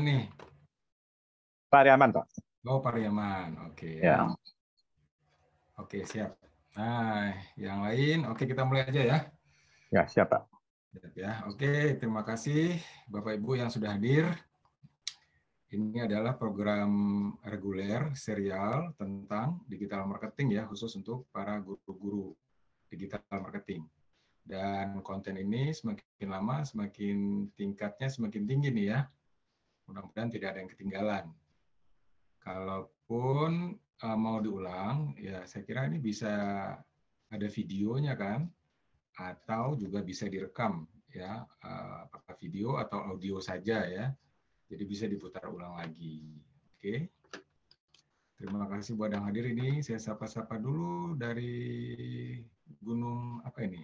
nih? Pak Riaman, Pak. Oh, Pariaman. Oke. Ya. Oke, siap. Nah, yang lain, oke kita mulai aja ya. Ya, siap, Pak. Siap ya. Oke, terima kasih Bapak Ibu yang sudah hadir. Ini adalah program reguler serial tentang digital marketing ya, khusus untuk para guru-guru digital marketing. Dan konten ini semakin lama, semakin tingkatnya semakin tinggi nih ya. Mudah-mudahan tidak ada yang ketinggalan. Kalaupun mau diulang, ya saya kira ini bisa ada videonya kan, atau juga bisa direkam ya, apakah video atau audio saja ya. Jadi bisa diputar ulang lagi. Oke. Terima kasih buat yang hadir ini. Saya sapa-sapa dulu dari Gunung apa ini?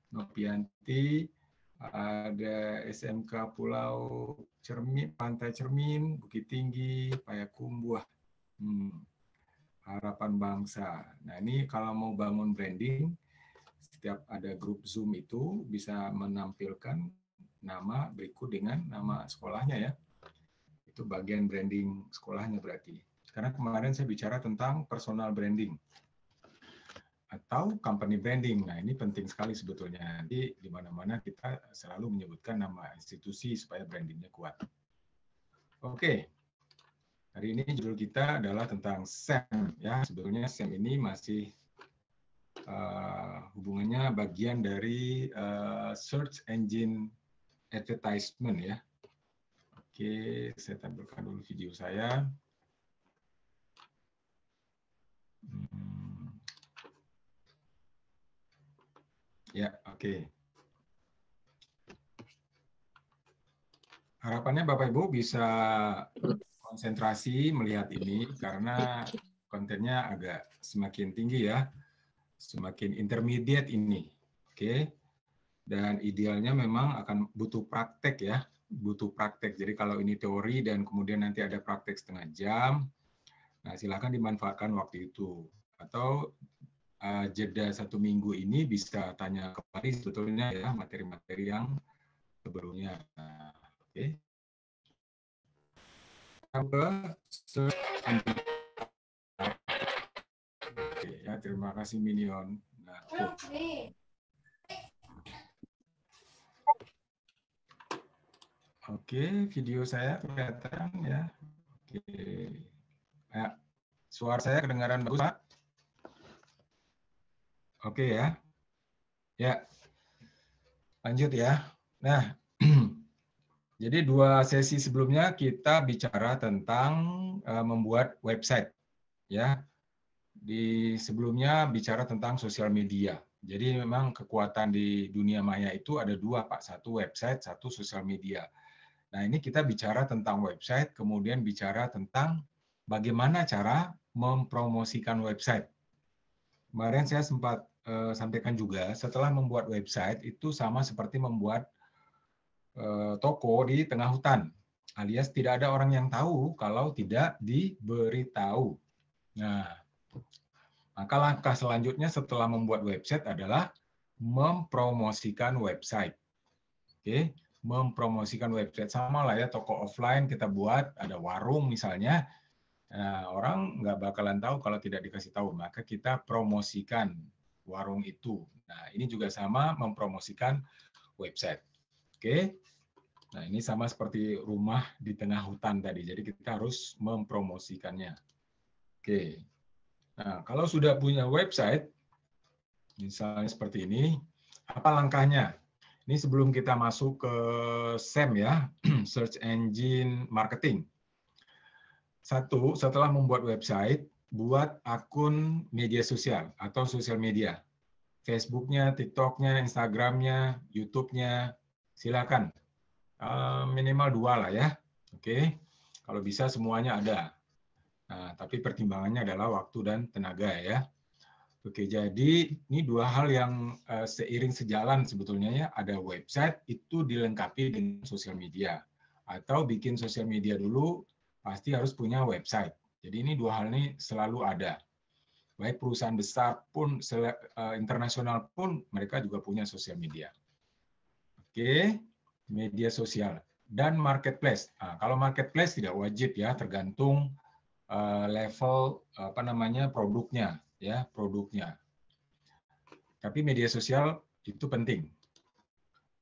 Nopianti, ada SMK Pulau Cermin, Pantai Cermin, Bukit Tinggi, Payakumbuh, Harapan Bangsa. Nah ini kalau mau bangun branding, setiap ada grup Zoom itu bisa menampilkan nama berikut dengan nama sekolahnya ya. Itu bagian branding sekolahnya berarti. Karena kemarin saya bicara tentang personal branding atau company branding. Nah, ini penting sekali sebetulnya. Nanti di mana-mana kita selalu menyebutkan nama institusi supaya brandingnya kuat. Oke. Hari ini judul kita adalah tentang SEM ya. Sebetulnya SEM ini masih hubungannya bagian dari search engine advertisement ya. Oke, saya tampilkan dulu video saya. Ya, oke. Harapannya Bapak Ibu bisa konsentrasi melihat ini karena kontennya agak semakin tinggi ya, semakin intermediate ini, oke. Dan idealnya memang akan butuh praktek ya, butuh praktek. Jadi kalau ini teori dan kemudian nanti ada praktek setengah jam, nah silakan dimanfaatkan waktu itu. Atau jeda 1 minggu ini bisa tanya kembali sebetulnya ya materi-materi yang sebelumnya. Nah, oke. Oke, ya terima kasih Minion. Nah, oke, video saya kelihatan ya. Oke, ya, suara saya kedengaran bagus Pak? Oke ya, ya. Lanjut ya. Nah, jadi 2 sesi sebelumnya kita bicara tentang membuat website, ya. Di sebelumnya bicara tentang sosial media. Jadi memang kekuatan di dunia maya itu ada 2 Pak, 1 website, 1 sosial media. Nah ini kita bicara tentang website, kemudian bicara tentang bagaimana cara mempromosikan website. Kemarin saya sempat sampaikan juga, setelah membuat website itu sama seperti membuat toko di tengah hutan, alias tidak ada orang yang tahu kalau tidak diberitahu. Nah, maka langkah selanjutnya setelah membuat website adalah mempromosikan website. Oke, mempromosikan website sama lah ya, toko offline kita buat, ada warung misalnya, nah, orang nggak bakalan tahu kalau tidak dikasih tahu, maka kita promosikan warung itu. Nah, ini juga sama mempromosikan website. Oke. Nah, ini sama seperti rumah di tengah hutan tadi. Jadi kita harus mempromosikannya. Oke. Nah, kalau sudah punya website, misalnya seperti ini, apa langkahnya? Ini sebelum kita masuk ke SEM ya, Search Engine Marketing. 1, setelah membuat website, buat akun media sosial atau sosial media. Facebook-nya, TikTok-nya, Instagram-nya, YouTube-nya, silakan. Minimal 2 lah ya. Oke. Kalau bisa semuanya ada. Nah, tapi pertimbangannya adalah waktu dan tenaga ya. Oke, jadi ini 2 hal yang seiring sejalan sebetulnya ya. Ada website itu dilengkapi dengan sosial media. Atau bikin sosial media dulu, pasti harus punya website. Jadi ini 2 hal ini selalu ada. Baik perusahaan besar pun, internasional pun, mereka juga punya sosial media. Oke, media sosial. dan marketplace. Nah, kalau marketplace tidak wajib ya, tergantung level produknya ya, produknya. Tapi media sosial itu penting.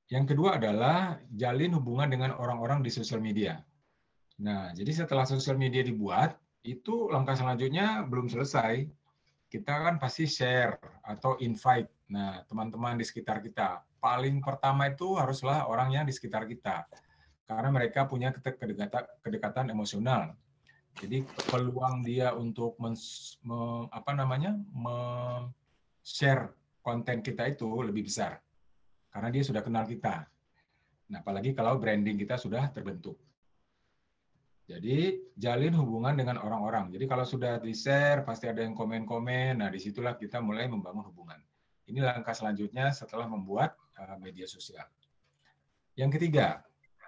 Yang kedua adalah jalin hubungan dengan orang-orang di sosial media. Nah, jadi setelah sosial media dibuat, itu langkah selanjutnya belum selesai. Kita kan pasti share atau invite. Nah, teman-teman di sekitar kita. Paling pertama itu haruslah orang yang di sekitar kita. Karena mereka punya kedekatan emosional. Jadi peluang dia untuk share konten kita itu lebih besar. Karena dia sudah kenal kita. Nah, apalagi kalau branding kita sudah terbentuk. Jadi jalin hubungan dengan orang-orang. Jadi kalau sudah di-share, pasti ada yang komen-komen. Nah, disitulah kita mulai membangun hubungan. Ini langkah selanjutnya setelah membuat media sosial. Yang ketiga,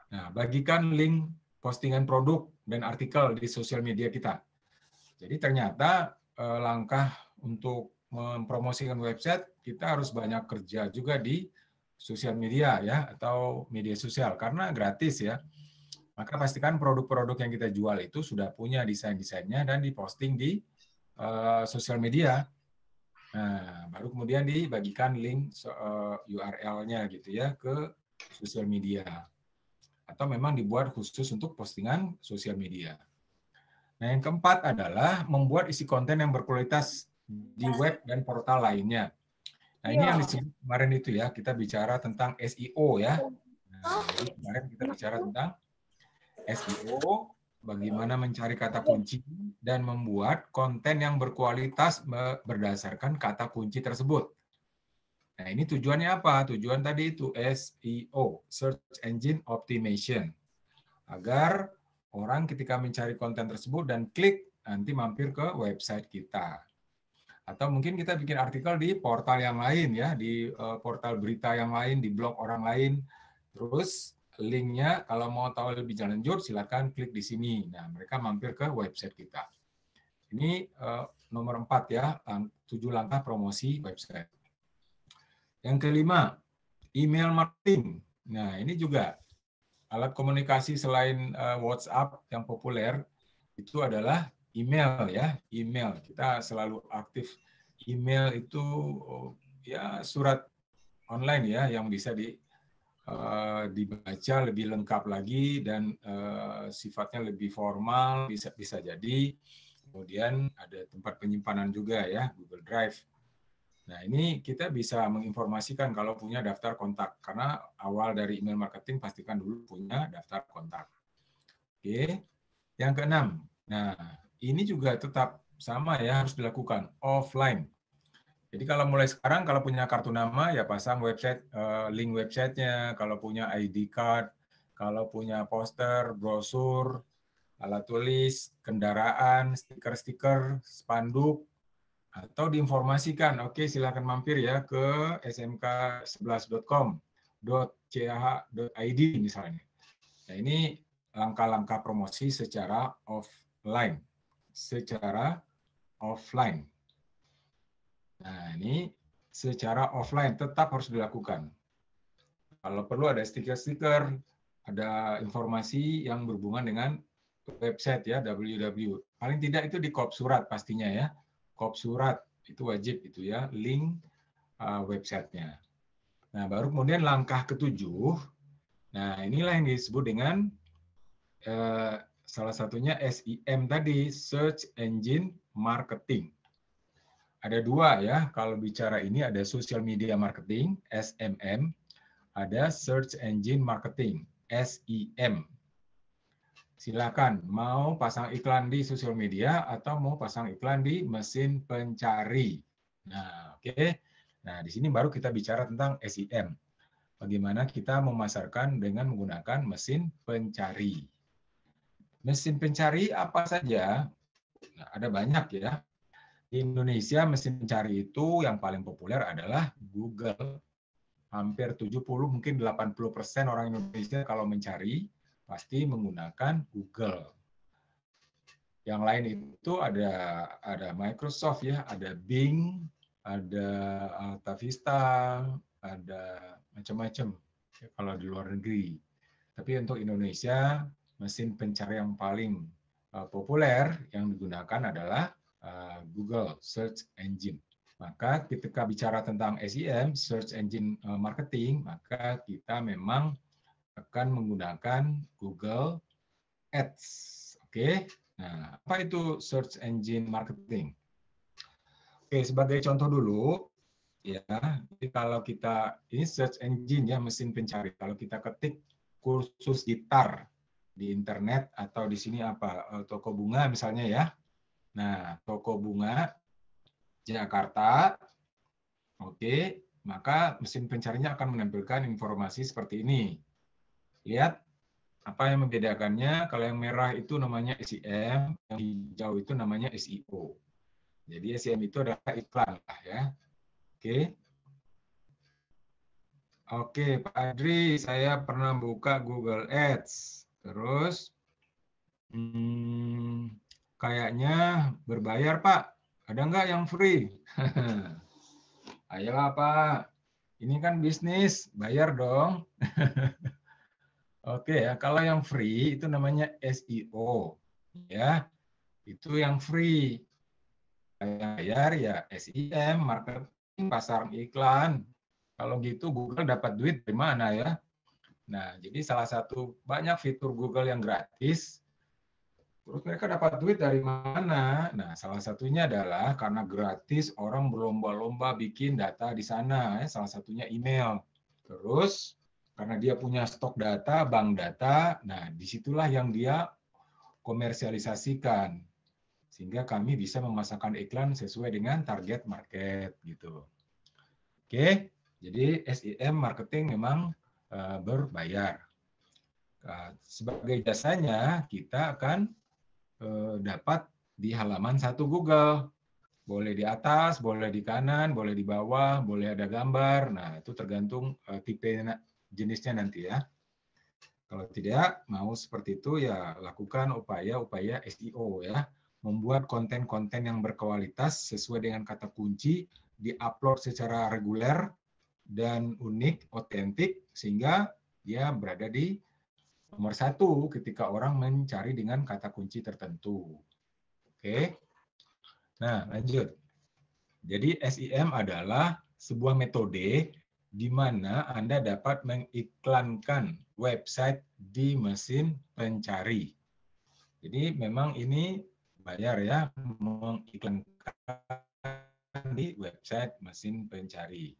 nah, bagikan link postingan produk dan artikel di sosial media kita. Jadi ternyata langkah untuk mempromosikan website, kita harus banyak kerja juga di sosial media ya, atau media sosial. Karena gratis ya. Maka pastikan produk-produk yang kita jual itu sudah punya desain-desainnya dan diposting di sosial media. Nah, baru kemudian dibagikan link URL-nya gitu ya ke sosial media. Atau memang dibuat khusus untuk postingan sosial media. Nah, yang keempat adalah membuat isi konten yang berkualitas di web dan portal lainnya. Nah, ini yang disebut kemarin itu ya, kita bicara tentang SEO ya. Nah, jadi kemarin kita bicara tentang SEO, bagaimana mencari kata kunci dan membuat konten yang berkualitas berdasarkan kata kunci tersebut. Nah, ini tujuannya apa? Tujuan tadi itu SEO, Search Engine Optimization. Agar orang ketika mencari konten tersebut dan klik, nanti mampir ke website kita. Atau mungkin kita bikin artikel di portal yang lain ya, di portal berita yang lain, di blog orang lain. Terus linknya kalau mau tahu lebih lanjut silakan klik di sini. Nah, mereka mampir ke website kita. Ini nomor 4 ya, 7 langkah promosi website. Yang kelima, email marketing. Nah, ini juga alat komunikasi selain WhatsApp yang populer itu adalah email ya, email. Kita selalu aktif email itu ya surat online ya yang bisa dibaca lebih lengkap lagi dan sifatnya lebih formal, bisa jadi. Kemudian ada tempat penyimpanan juga ya, Google Drive. Nah, ini kita bisa menginformasikan kalau punya daftar kontak. Karena awal dari email marketing pastikan dulu punya daftar kontak. Oke. Yang keenam. Nah, ini juga tetap sama ya, harus dilakukan offline. Jadi kalau mulai sekarang kalau punya kartu nama ya pasang website, link websitenya, kalau punya ID card, kalau punya poster, brosur, alat tulis, kendaraan, stiker-stiker, spanduk, atau diinformasikan, oke silakan mampir ya ke smk11.com.ch.id misalnya. Nah, ini langkah-langkah promosi secara offline. Nah, ini secara offline tetap harus dilakukan. Kalau perlu ada stiker-stiker, ada informasi yang berhubungan dengan website ya, www. Paling tidak itu di kop surat pastinya ya. Kop surat itu wajib itu ya, link websitenya. Nah, baru kemudian langkah ketujuh. Nah, inilah yang disebut dengan salah satunya SEM tadi, Search Engine Marketing. Ada dua ya, kalau bicara ini ada Social Media Marketing, SMM, ada Search Engine Marketing, SEM. Silakan, mau pasang iklan di sosial media atau mau pasang iklan di mesin pencari. Nah, oke. Nah, di sini baru kita bicara tentang SEM. Bagaimana kita memasarkan dengan menggunakan mesin pencari. Mesin pencari apa saja? Nah, ada banyak ya. Di Indonesia mesin pencari itu yang paling populer adalah Google. Hampir 70 mungkin 80% orang Indonesia kalau mencari pasti menggunakan Google. Yang lain itu ada Microsoft ya, ada Bing, ada Alta Vista, ada macam-macam ya, kalau di luar negeri. Tapi untuk Indonesia, mesin pencari yang paling populer yang digunakan adalah Google Search Engine. Maka ketika bicara tentang SEM, Search Engine Marketing, maka kita memang akan menggunakan Google Ads. Oke. Nah, apa itu Search Engine Marketing? Oke, sebagai contoh dulu, ya. Jadi kalau kita ini search engine ya, mesin pencari. Kalau kita ketik kursus gitar di internet atau di sini apa toko bunga misalnya ya. Nah, toko bunga Jakarta. Oke, maka mesin pencarinya akan menampilkan informasi seperti ini. Lihat apa yang membedakannya. Kalau yang merah itu namanya SEM, yang hijau itu namanya SEO. Jadi SEM itu adalah iklan lah ya. Oke. Oke, Pak Adri, saya pernah buka Google Ads. Terus, kayaknya berbayar, Pak. Ada nggak yang free? Ayolah, Pak. Ini kan bisnis, bayar dong. Oke ya, kalau yang free itu namanya SEO. Ya, itu yang free. Yang bayar ya SEM, marketing, pasar iklan. Kalau gitu Google dapat duit dari mana ya? Nah, jadi salah satu banyak fitur Google yang gratis, terus mereka dapat duit dari mana? Nah, salah satunya adalah karena gratis orang berlomba-lomba bikin data di sana, ya, salah satunya email. Terus karena dia punya stok data, bank data, nah disitulah yang dia komersialisasikan. Sehingga kami bisa memasarkan iklan sesuai dengan target market gitu. Oke, jadi SEM marketing memang berbayar. Sebagai jasanya, kita akan dapat di halaman satu Google. Boleh di atas, boleh di kanan, boleh di bawah, boleh ada gambar. Nah, itu tergantung tipe jenisnya nanti ya. Kalau tidak mau seperti itu, ya lakukan upaya-upaya SEO ya. Membuat konten-konten yang berkualitas sesuai dengan kata kunci, di-upload secara reguler dan unik, otentik, sehingga dia berada di nomor satu ketika orang mencari dengan kata kunci tertentu. Oke. Nah, lanjut. Jadi SEM adalah sebuah metode di mana Anda dapat mengiklankan website di mesin pencari. Jadi memang ini bayar ya, mengiklankan di website mesin pencari.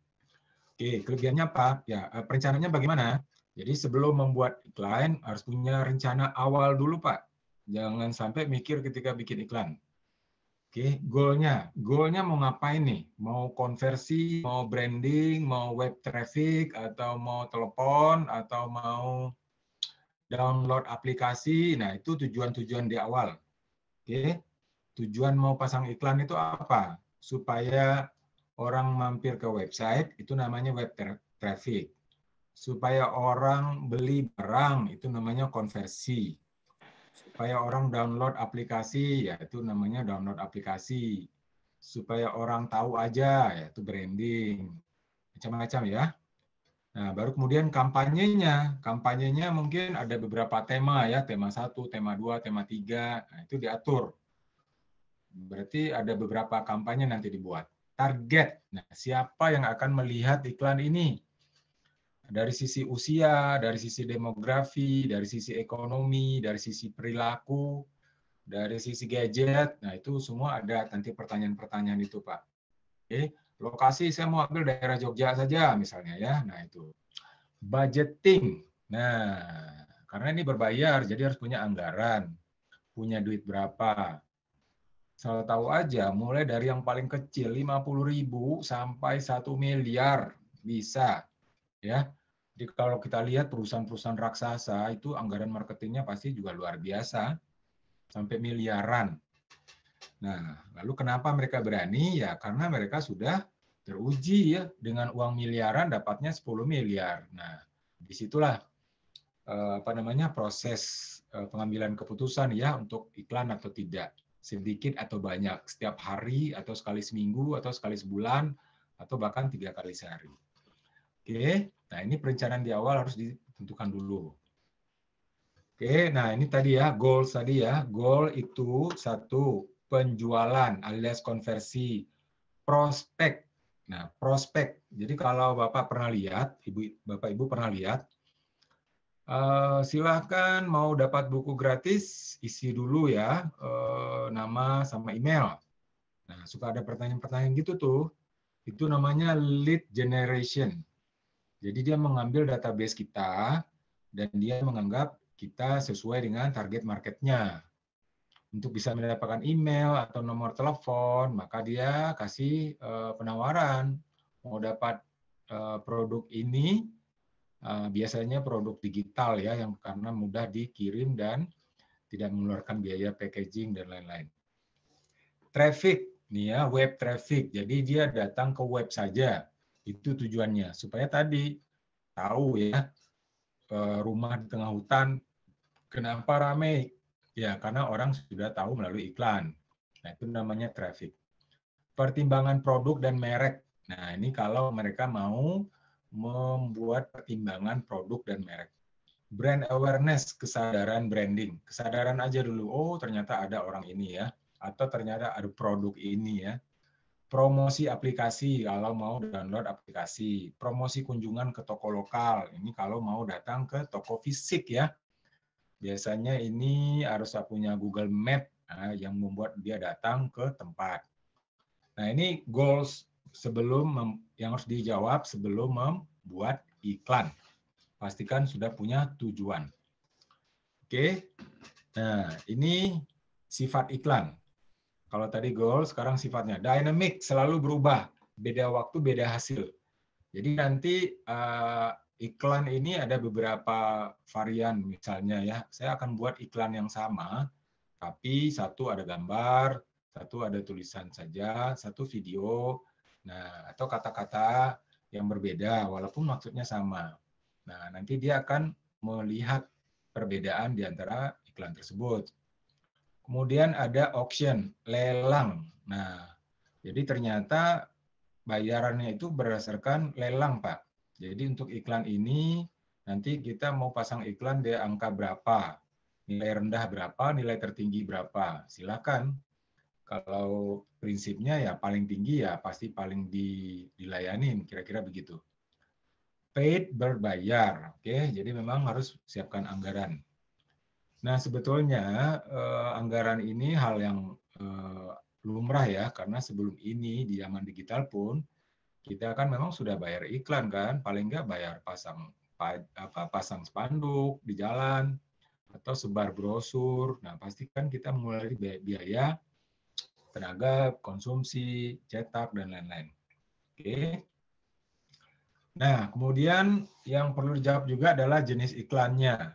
Oke, kelebihannya apa? Ya, perencanaannya bagaimana? Jadi sebelum membuat iklan harus punya rencana awal dulu, Pak. Jangan sampai mikir ketika bikin iklan. Oke, goalnya mau ngapain nih? Mau konversi, mau branding, mau web traffic, atau mau telepon, atau mau download aplikasi. Nah, itu tujuan-tujuan di awal. Oke, tujuan mau pasang iklan itu apa? Supaya orang mampir ke website, itu namanya web traffic. Supaya orang beli barang, itu namanya konversi. Supaya orang download aplikasi, ya itu namanya download aplikasi. Supaya orang tahu aja, yaitu branding. Macam-macam ya. Nah, baru kemudian kampanyenya. Kampanyenya mungkin ada beberapa tema ya, tema 1, tema 2, tema 3. Nah, itu diatur. Berarti ada beberapa kampanye nanti dibuat. Target. Nah, siapa yang akan melihat iklan ini? Dari sisi usia, dari sisi demografi, dari sisi ekonomi, dari sisi perilaku, dari sisi gadget. Nah, itu semua ada nanti pertanyaan-pertanyaan itu, Pak. Oke, lokasi saya mau ambil daerah Jogja saja misalnya ya. Nah, itu. Budgeting. Nah, karena ini berbayar, jadi harus punya anggaran. Punya duit berapa? Saya tahu aja, mulai dari yang paling kecil 50.000 sampai 1 miliar bisa, ya. Jadi kalau kita lihat perusahaan-perusahaan raksasa itu anggaran marketingnya pasti juga luar biasa, sampai miliaran. Nah, lalu kenapa mereka berani? Ya karena mereka sudah teruji ya dengan uang miliaran dapatnya 10 miliar. Nah, disitulah proses pengambilan keputusan ya untuk iklan atau tidak. Sedikit atau banyak, setiap hari atau sekali seminggu atau sekali sebulan atau bahkan 3 kali sehari. Oke, nah ini perencanaan di awal harus ditentukan dulu. Oke, nah ini tadi ya, goal tadi ya. Goal itu satu, penjualan alias konversi, prospek. Nah, prospek. Jadi kalau Bapak pernah lihat, Bapak Ibu pernah lihat, silahkan mau dapat buku gratis, isi dulu ya nama sama email. Nah, suka ada pertanyaan-pertanyaan gitu tuh. Itu namanya lead generation. Jadi dia mengambil database kita dan dia menganggap kita sesuai dengan target marketnya. Untuk bisa mendapatkan email atau nomor telepon, maka dia kasih penawaran. Mau dapat produk ini, biasanya produk digital ya, yang karena mudah dikirim dan tidak mengeluarkan biaya packaging dan lain-lain. Traffic, nih ya, web traffic. Jadi dia datang ke web saja. Itu tujuannya. Supaya tadi tahu ya, rumah di tengah hutan, kenapa ramai? Ya, karena orang sudah tahu melalui iklan. Nah, itu namanya traffic. Pertimbangan produk dan merek. Nah, ini kalau mereka mau membuat pertimbangan produk dan merek. Brand awareness, kesadaran branding. Kesadaran aja dulu, oh ternyata ada orang ini ya. Atau ternyata ada produk ini ya. Promosi aplikasi, kalau mau download aplikasi. Promosi kunjungan ke toko lokal. Ini kalau mau datang ke toko fisik ya. Biasanya ini harus punya Google Map yang membuat dia datang ke tempat. Nah, ini goals yang harus dijawab sebelum membuat iklan. Pastikan sudah punya tujuan. Oke. Nah, ini sifat iklan. Kalau tadi goal, sekarang sifatnya dynamic, selalu berubah. Beda waktu, beda hasil. Jadi nanti iklan ini ada beberapa varian, misalnya ya, saya akan buat iklan yang sama, tapi satu ada gambar, satu ada tulisan saja, satu video, nah atau kata-kata yang berbeda walaupun maksudnya sama. Nah, nanti dia akan melihat perbedaan di antara iklan tersebut. Kemudian ada auction, lelang. Nah, jadi ternyata bayarannya itu berdasarkan lelang, Pak. Jadi untuk iklan ini, nanti kita mau pasang iklan di angka berapa, nilai rendah berapa, nilai tertinggi berapa. Silakan. Kalau prinsipnya ya paling tinggi ya pasti paling dilayanin, kira-kira begitu. Paid berbayar, oke. Jadi memang harus siapkan anggaran. Nah, sebetulnya anggaran ini hal yang lumrah ya, karena sebelum ini di zaman digital pun kita kan memang sudah bayar iklan kan, paling nggak bayar pasang spanduk di jalan atau sebar brosur. Nah, pastikan kita mengeluarkan biaya tenaga, konsumsi, cetak dan lain-lain. Oke. Nah, kemudian yang perlu dijawab juga adalah jenis iklannya.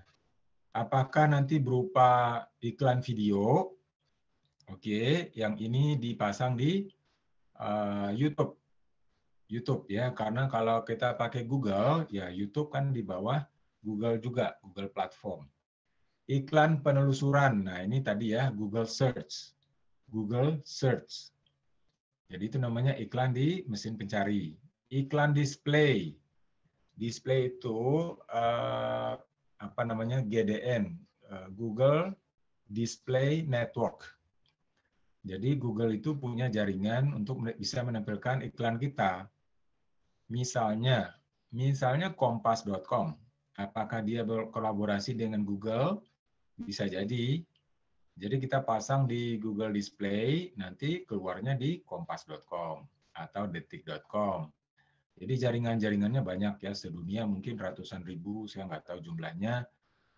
Apakah nanti berupa iklan video? Oke, yang ini dipasang di YouTube. YouTube ya, karena kalau kita pakai Google, ya YouTube kan di bawah Google juga, Google Platform. Iklan penelusuran, nah ini tadi ya, Google Search. Google Search. Jadi itu namanya iklan di mesin pencari. Iklan display. Display itu apa namanya GDN, Google Display Network. Jadi Google itu punya jaringan untuk bisa menampilkan iklan kita. Misalnya kompas.com. Apakah dia berkolaborasi dengan Google? Bisa jadi. Jadi kita pasang di Google Display, nanti keluarnya di kompas.com atau detik.com. Jadi jaringan-jaringannya banyak ya, sedunia mungkin ratusan ribu, saya nggak tahu jumlahnya.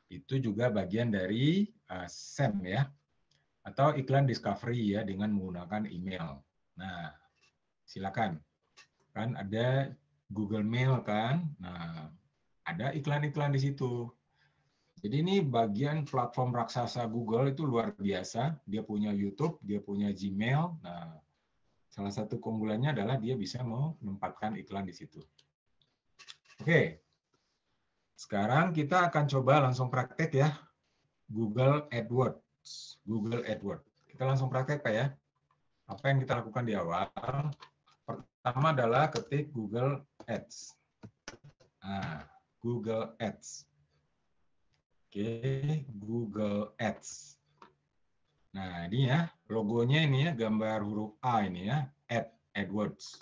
Itu juga bagian dari SEM ya, atau iklan discovery ya dengan menggunakan email. Nah, silakan. Kan ada Google Mail kan, nah ada iklan-iklan di situ. Jadi ini bagian platform raksasa Google itu luar biasa. Dia punya YouTube, dia punya Gmail. Nah, salah satu keunggulannya adalah dia bisa menempatkan iklan di situ. Oke, sekarang kita akan coba langsung praktek ya. Google AdWords. Google AdWords. Kita langsung praktek Pak ya. Apa yang kita lakukan di awal? Pertama adalah ketik Google Ads. Nah, Google Ads. Oke, Google Ads. Nah, ini ya, logonya ini ya, gambar huruf A ini ya, AdWords.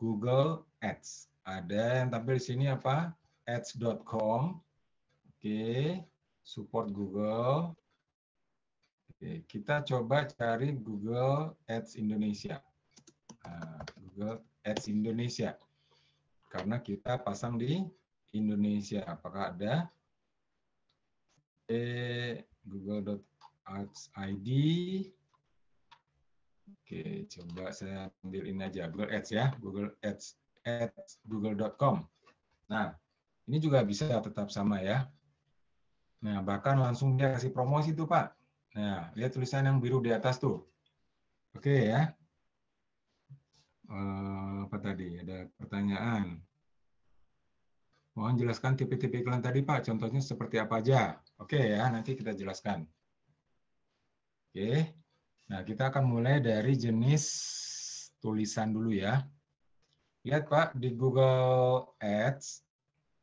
Google Ads. Ada yang tampil di sini apa? Ads.com. Oke, support Google. Oke, kita coba cari Google Ads Indonesia. Nah, Google Ads Indonesia. Karena kita pasang di Indonesia. Apakah ada? Google.ads ID. Oke, coba saya ambil ini aja, Google Ads ya, Google Ads, google.com. Nah, ini juga bisa tetap sama ya. Nah, bahkan langsung dia kasih promosi tuh, Pak. Nah, lihat tulisan yang biru di atas tuh. Oke ya. Apa tadi? Ada pertanyaan. Mohon jelaskan tipe-tipe iklan tadi, Pak. Contohnya seperti apa aja. Oke ya, nanti kita jelaskan. Oke. Nah, kita akan mulai dari jenis tulisan dulu ya. Lihat Pak, di Google Ads,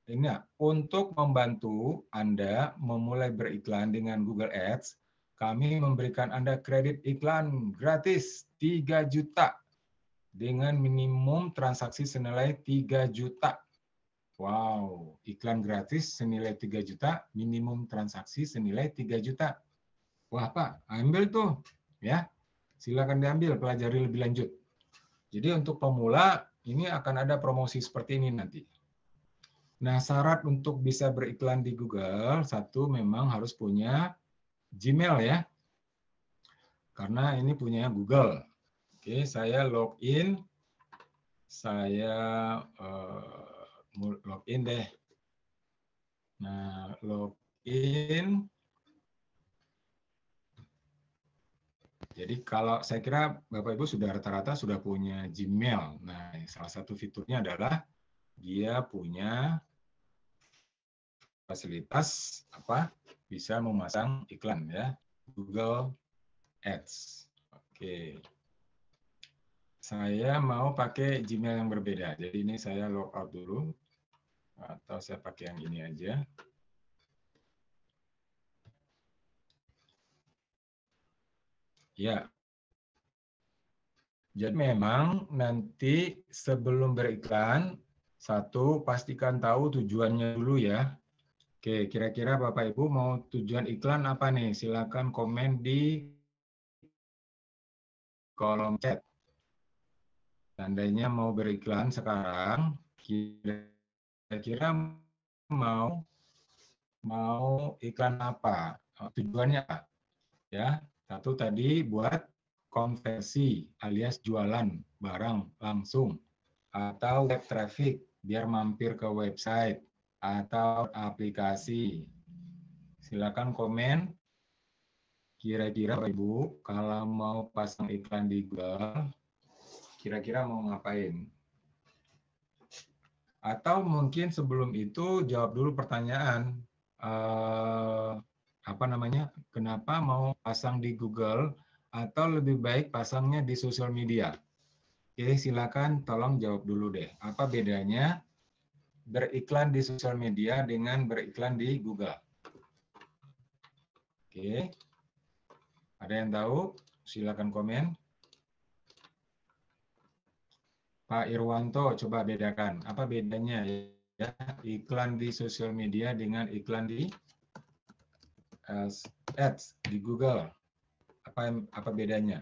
ini ya, untuk membantu Anda memulai beriklan dengan Google Ads, kami memberikan Anda kredit iklan gratis 3 juta dengan minimum transaksi senilai 3 juta. Wow, iklan gratis senilai 3 juta, minimum transaksi senilai 3 juta. Wah Pak, ambil tuh. Ya, silakan diambil, pelajari lebih lanjut. Jadi untuk pemula, ini akan ada promosi seperti ini nanti. Nah, syarat untuk bisa beriklan di Google, satu memang harus punya Gmail ya. Karena ini punya Google. Oke, saya login. Saya login deh. Nah, login. Jadi kalau saya kira Bapak Ibu sudah rata-rata sudah punya Gmail. Nah, salah satu fiturnya adalah dia punya fasilitas apa? Bisa memasang iklan ya, Google Ads. Oke. Saya mau pakai Gmail yang berbeda. Jadi ini saya logout dulu atau saya pakai yang ini aja. Ya. Jadi memang nanti sebelum beriklan, satu, pastikan tahu tujuannya dulu ya. Oke, kira-kira Bapak Ibu mau tujuan iklan apa nih? Silakan komen di kolom chat. Seandainya mau beriklan sekarang, kira-kira mau iklan apa? Tujuannya apa? Ya, satu tadi buat konversi alias jualan barang langsung atau web traffic biar mampir ke website atau aplikasi. Silakan komen. Kira-kira Bapak Ibu kalau mau pasang iklan di Google, kira-kira mau ngapain? Atau mungkin sebelum itu jawab dulu pertanyaan apa namanya? Kenapa mau pasang di Google atau lebih baik pasangnya di sosial media? Oke, silakan tolong jawab dulu deh. Apa bedanya beriklan di sosial media dengan beriklan di Google? Oke. Ada yang tahu? Silakan komen. Pak Irwanto, coba bedakan. Apa bedanya ya iklan di sosial media dengan iklan di ads di Google? Apa bedanya?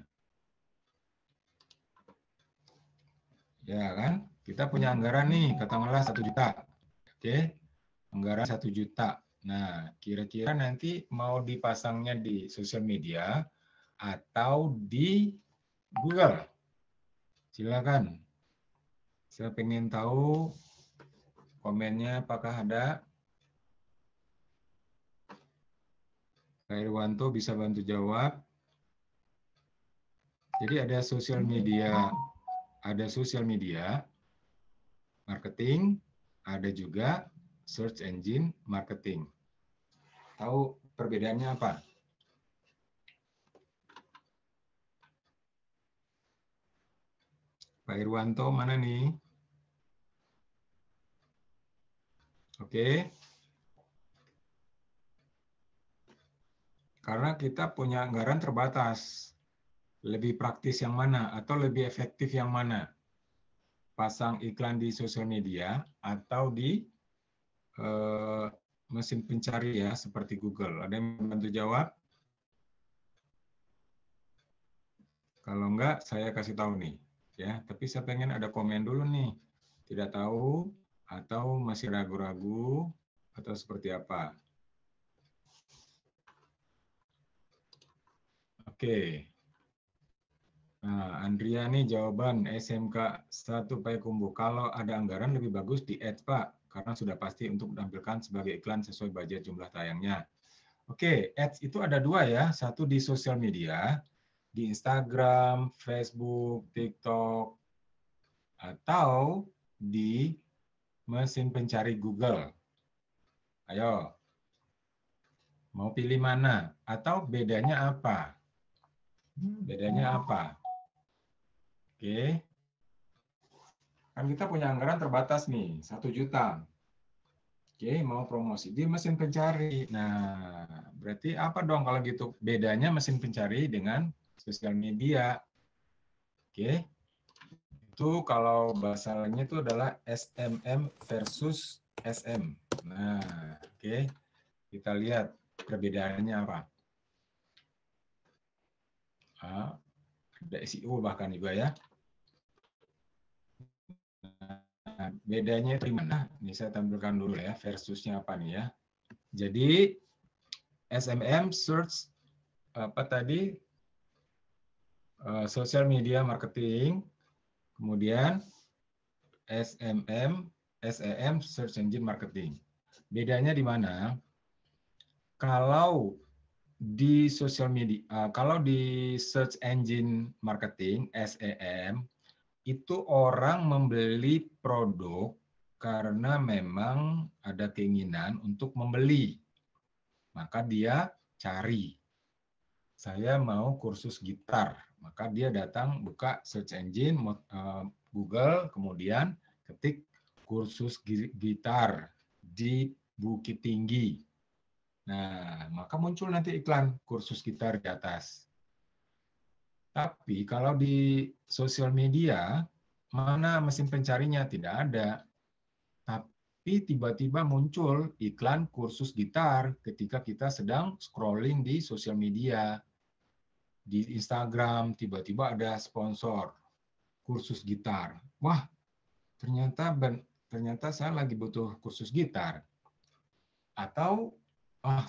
Ya kan? Kita punya anggaran nih, katakanlah 1 juta. Oke, anggaran 1 juta. Nah, kira-kira nanti mau dipasangnya di sosial media atau di Google? Silakan. Saya pengen tahu komennya apakah ada. Pak Irwanto bisa bantu jawab. Jadi ada sosial media marketing, ada juga search engine marketing. Tahu perbedaannya apa? Pak Irwanto mana nih? Oke. Karena kita punya anggaran terbatas. Lebih praktis yang mana atau lebih efektif yang mana? Pasang iklan di sosial media atau di mesin pencari ya seperti Google. Ada yang bantu jawab? Kalau enggak, saya kasih tahu nih. Ya, tapi saya pengen ada komen dulu nih. Tidak tahu atau masih ragu-ragu atau seperti apa? Oke. Nah, Andrea nih jawaban SMK 1 Payakumbuh. Kalau ada anggaran lebih bagus di ads, Pak, karena sudah pasti untuk menampilkan sebagai iklan sesuai budget jumlah tayangnya. Oke, ads itu ada dua ya. Satu di sosial media, di Instagram, Facebook, TikTok, atau di mesin pencari Google. Ayo, mau pilih mana? Atau bedanya apa? Bedanya apa? Oke, kan kita punya anggaran terbatas nih, 1 juta. Oke, mau promosi di mesin pencari. Nah, berarti apa dong kalau gitu? Bedanya mesin pencari dengan sosial media. Oke, itu kalau bahasa lainnya itu adalah SMM versus SM. Nah, oke, kita lihat perbedaannya apa. Ada SEO bahkan juga ya. Nah, bedanya di mana? Ini saya tampilkan dulu ya, versusnya apa nih ya. Jadi SMM search apa tadi? Social media marketing, kemudian SMM, SEM search engine marketing. Bedanya di mana? Kalau di social media, kalau di search engine marketing SEM itu orang membeli produk karena memang ada keinginan untuk membeli. Maka dia cari, saya mau kursus gitar. Maka dia datang buka search engine Google, kemudian ketik kursus gitar di Bukit Tinggi. Nah, maka muncul nanti iklan kursus gitar di atas. Tapi kalau di sosial media, mana mesin pencarinya? Tidak ada. Tapi tiba-tiba muncul iklan kursus gitar ketika kita sedang scrolling di sosial media. Di Instagram, tiba-tiba ada sponsor kursus gitar. Wah, ternyata saya lagi butuh kursus gitar. Atau,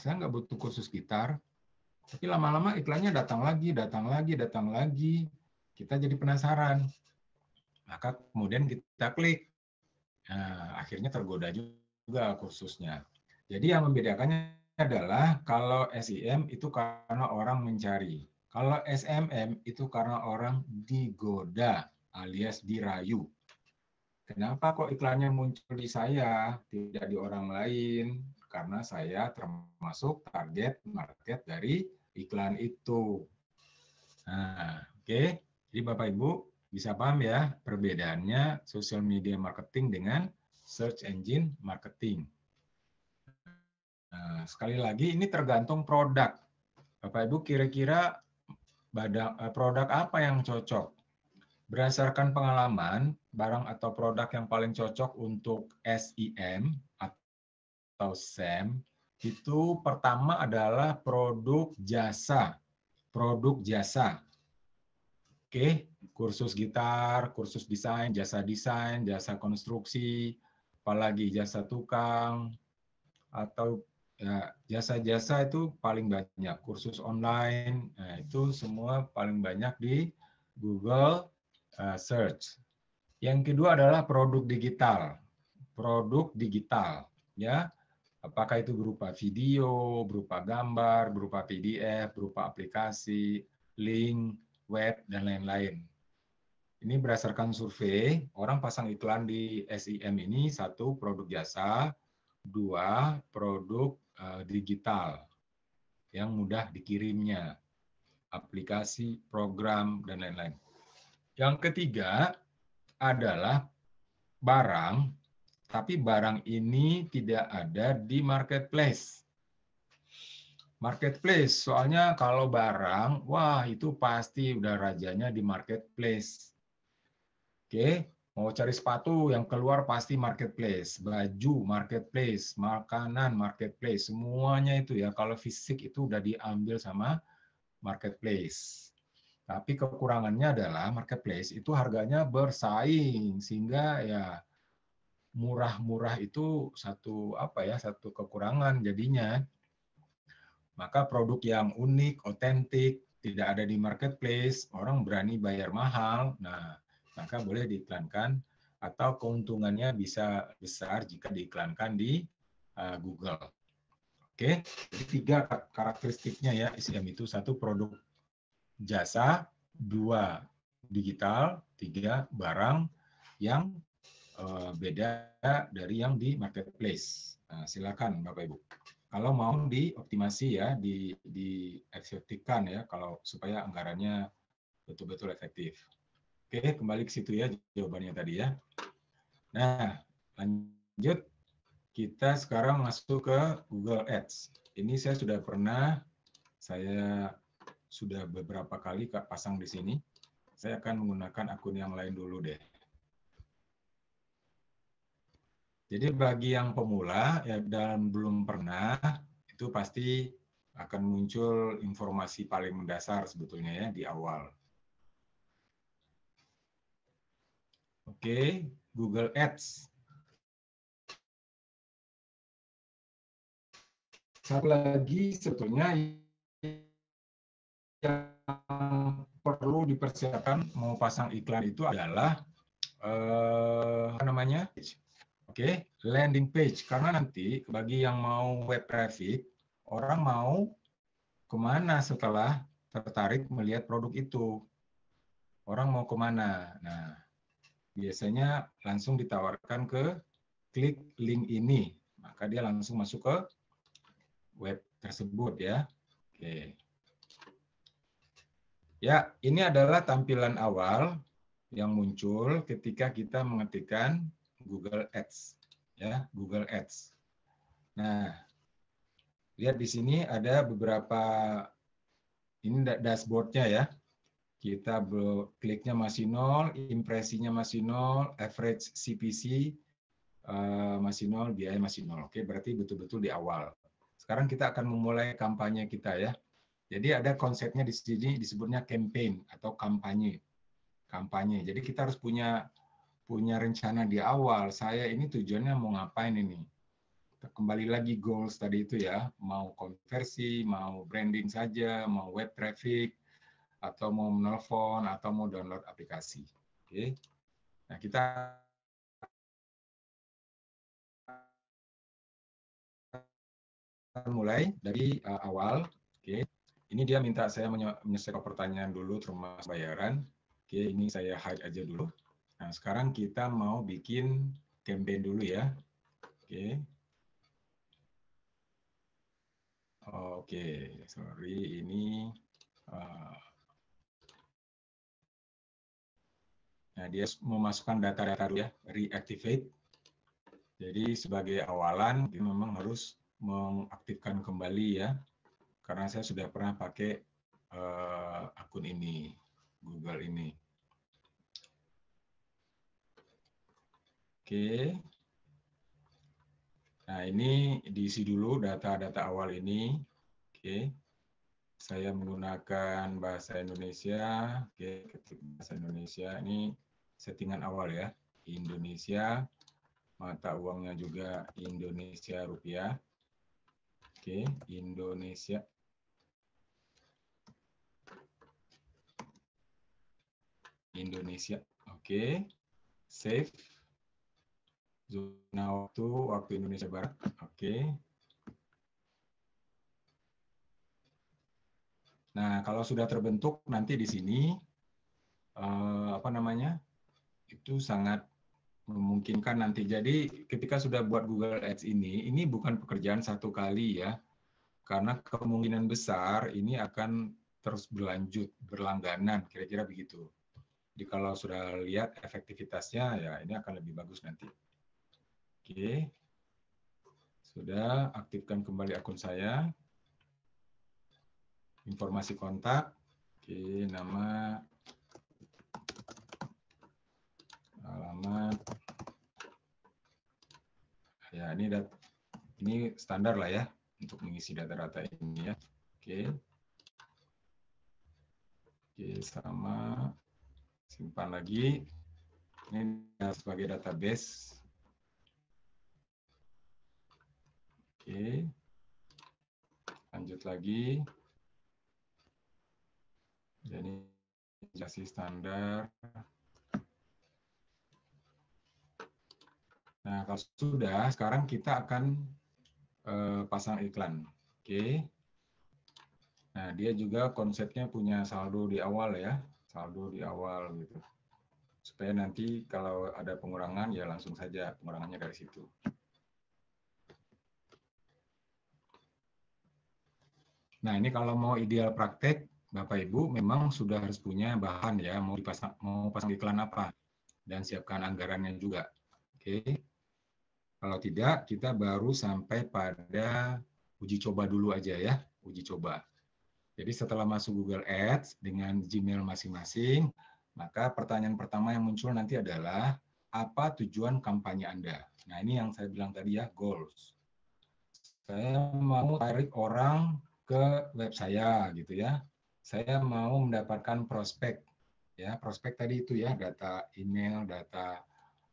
saya nggak butuh kursus gitar, tapi lama-lama iklannya datang lagi, datang lagi, datang lagi. Kita jadi penasaran. Maka kemudian kita klik. Nah, akhirnya tergoda juga kursusnya. Jadi yang membedakannya adalah kalau SEM itu karena orang mencari. Kalau SMM itu karena orang digoda alias dirayu. Kenapa kok iklannya muncul di saya, tidak di orang lain? Karena saya termasuk target market dari iklan itu. Nah, oke. Jadi Bapak Ibu bisa paham ya perbedaannya social media marketing dengan search engine marketing. Nah, sekali lagi ini tergantung produk. Bapak Ibu kira-kira produk apa yang cocok? Berdasarkan pengalaman, barang atau produk yang paling cocok untuk SEM atau SEM itu pertama adalah produk jasa. Produk jasa. Oke, kursus gitar, kursus desain, jasa konstruksi, apalagi jasa tukang, atau ya, jasa-jasa itu paling banyak. Kursus online, nah, itu semua paling banyak di Google Search. Yang kedua adalah produk digital. Produk digital, ya. Apakah itu berupa video, berupa gambar, berupa PDF, berupa aplikasi, link, web, dan lain-lain. Ini berdasarkan survei, orang pasang iklan di SEM ini, 1, produk jasa, 2, produk digital yang mudah dikirimnya, aplikasi, program, dan lain-lain. Yang ketiga adalah barang, tapi barang ini tidak ada di marketplace. Marketplace, soalnya kalau barang, wah itu pasti udah rajanya di marketplace. Oke, mau cari sepatu yang keluar pasti marketplace, baju marketplace, makanan marketplace, semuanya itu ya kalau fisik itu udah diambil sama marketplace. Tapi kekurangannya adalah marketplace itu harganya bersaing sehingga ya murah-murah itu satu kekurangan jadinya. Maka produk yang unik, otentik, tidak ada di marketplace, orang berani bayar mahal. Nah, maka boleh diiklankan atau keuntungannya bisa besar jika diiklankan di Google. Oke, jadi 3 karakteristiknya ya SEM itu: 1 produk jasa, 2 digital, 3 barang yang beda dari yang di marketplace. Nah, silakan Bapak Ibu. Kalau mau dioptimasi ya, diefektifkan ya, kalau supaya anggarannya betul-betul efektif. Oke, kembali ke situ ya jawabannya tadi ya. Nah, lanjut kita sekarang masuk ke Google Ads. Ini saya sudah beberapa kali pasang di sini. Saya akan menggunakan akun yang lain dulu deh. Jadi bagi yang pemula ya dan belum pernah, itu pasti akan muncul informasi paling mendasar sebetulnya ya di awal. Oke, Google Ads. Satu lagi sebetulnya yang perlu dipersiapkan mau pasang iklan itu adalah Oke, landing page. Karena nanti bagi yang mau web traffic, orang mau kemana setelah tertarik melihat produk itu? Orang mau kemana? Nah, biasanya langsung ditawarkan ke klik link ini. Maka dia langsung masuk ke web tersebut ya. Oke. Ya, ini adalah tampilan awal yang muncul ketika kita mengetikkan Google Ads. Ya, Google Ads. Nah, lihat di sini ada beberapa, ini dashboard-nya ya. Kita kliknya masih 0, impresinya masih 0, average CPC masih 0, biaya masih 0. Oke, berarti betul-betul di awal. Sekarang kita akan memulai kampanye kita ya. Jadi ada konsepnya di sini disebutnya campaign atau kampanye. Kampanye. Jadi kita harus punya rencana di awal. Saya ini tujuannya mau ngapain ini? Kembali lagi goals tadi itu ya, mau konversi, mau branding saja, mau web traffic, atau mau menelpon, atau mau download aplikasi. Oke. Nah, kita mulai dari awal. Oke. Ini dia minta saya menyelesaikan pertanyaan dulu termasuk bayaran. Oke, ini saya hide aja dulu. Nah, sekarang kita mau bikin campaign dulu ya. Oke. Oke, sorry ini nah, dia memasukkan data-data dulu ya, reactivate. Jadi sebagai awalan kita memang harus mengaktifkan kembali ya, karena saya sudah pernah pakai akun ini, Google ini. Oke. Nah, ini diisi dulu data-data awal ini. Oke. Saya menggunakan bahasa Indonesia. Oke, ketik bahasa Indonesia. Ini settingan awal ya. Indonesia. Mata uangnya juga Indonesia rupiah. Oke, Indonesia. Indonesia. Oke. Save. Zona waktu Indonesia Barat. Oke. Nah, kalau sudah terbentuk nanti di sini itu sangat memungkinkan nanti. Jadi ketika sudah buat Google Ads ini bukan pekerjaan satu kali ya, karena kemungkinan besar ini akan terus berlanjut, berlangganan, kira-kira begitu. Jadi kalau sudah lihat efektivitasnya, ya ini akan lebih bagus nanti. Oke, sudah aktifkan kembali akun saya. informasi kontak, oke, nama, alamat, ya ini standar lah ya untuk mengisi data-data ini ya. Oke, sama simpan lagi. Ini sebagai database. Oke, lanjut lagi. Jadi kasih standar. Nah, kalau sudah, sekarang kita akan pasang iklan. Oke. Nah, dia juga konsepnya punya saldo di awal ya, saldo di awal gitu. Supaya nanti kalau ada pengurangan ya langsung saja pengurangannya dari situ. Nah, ini kalau mau ideal praktek, Bapak Ibu memang sudah harus punya bahan ya, mau pasang iklan apa dan siapkan anggarannya juga. Oke. Kalau tidak, kita baru sampai pada uji coba dulu aja ya, uji coba. Jadi setelah masuk Google Ads dengan Gmail masing-masing, maka pertanyaan pertama yang muncul nanti adalah, apa tujuan kampanye Anda? Nah, ini yang saya bilang tadi ya, goals. Saya mau tarik orang ke web saya, gitu ya. Saya mau mendapatkan prospek. Ya, prospek tadi itu ya, data email, data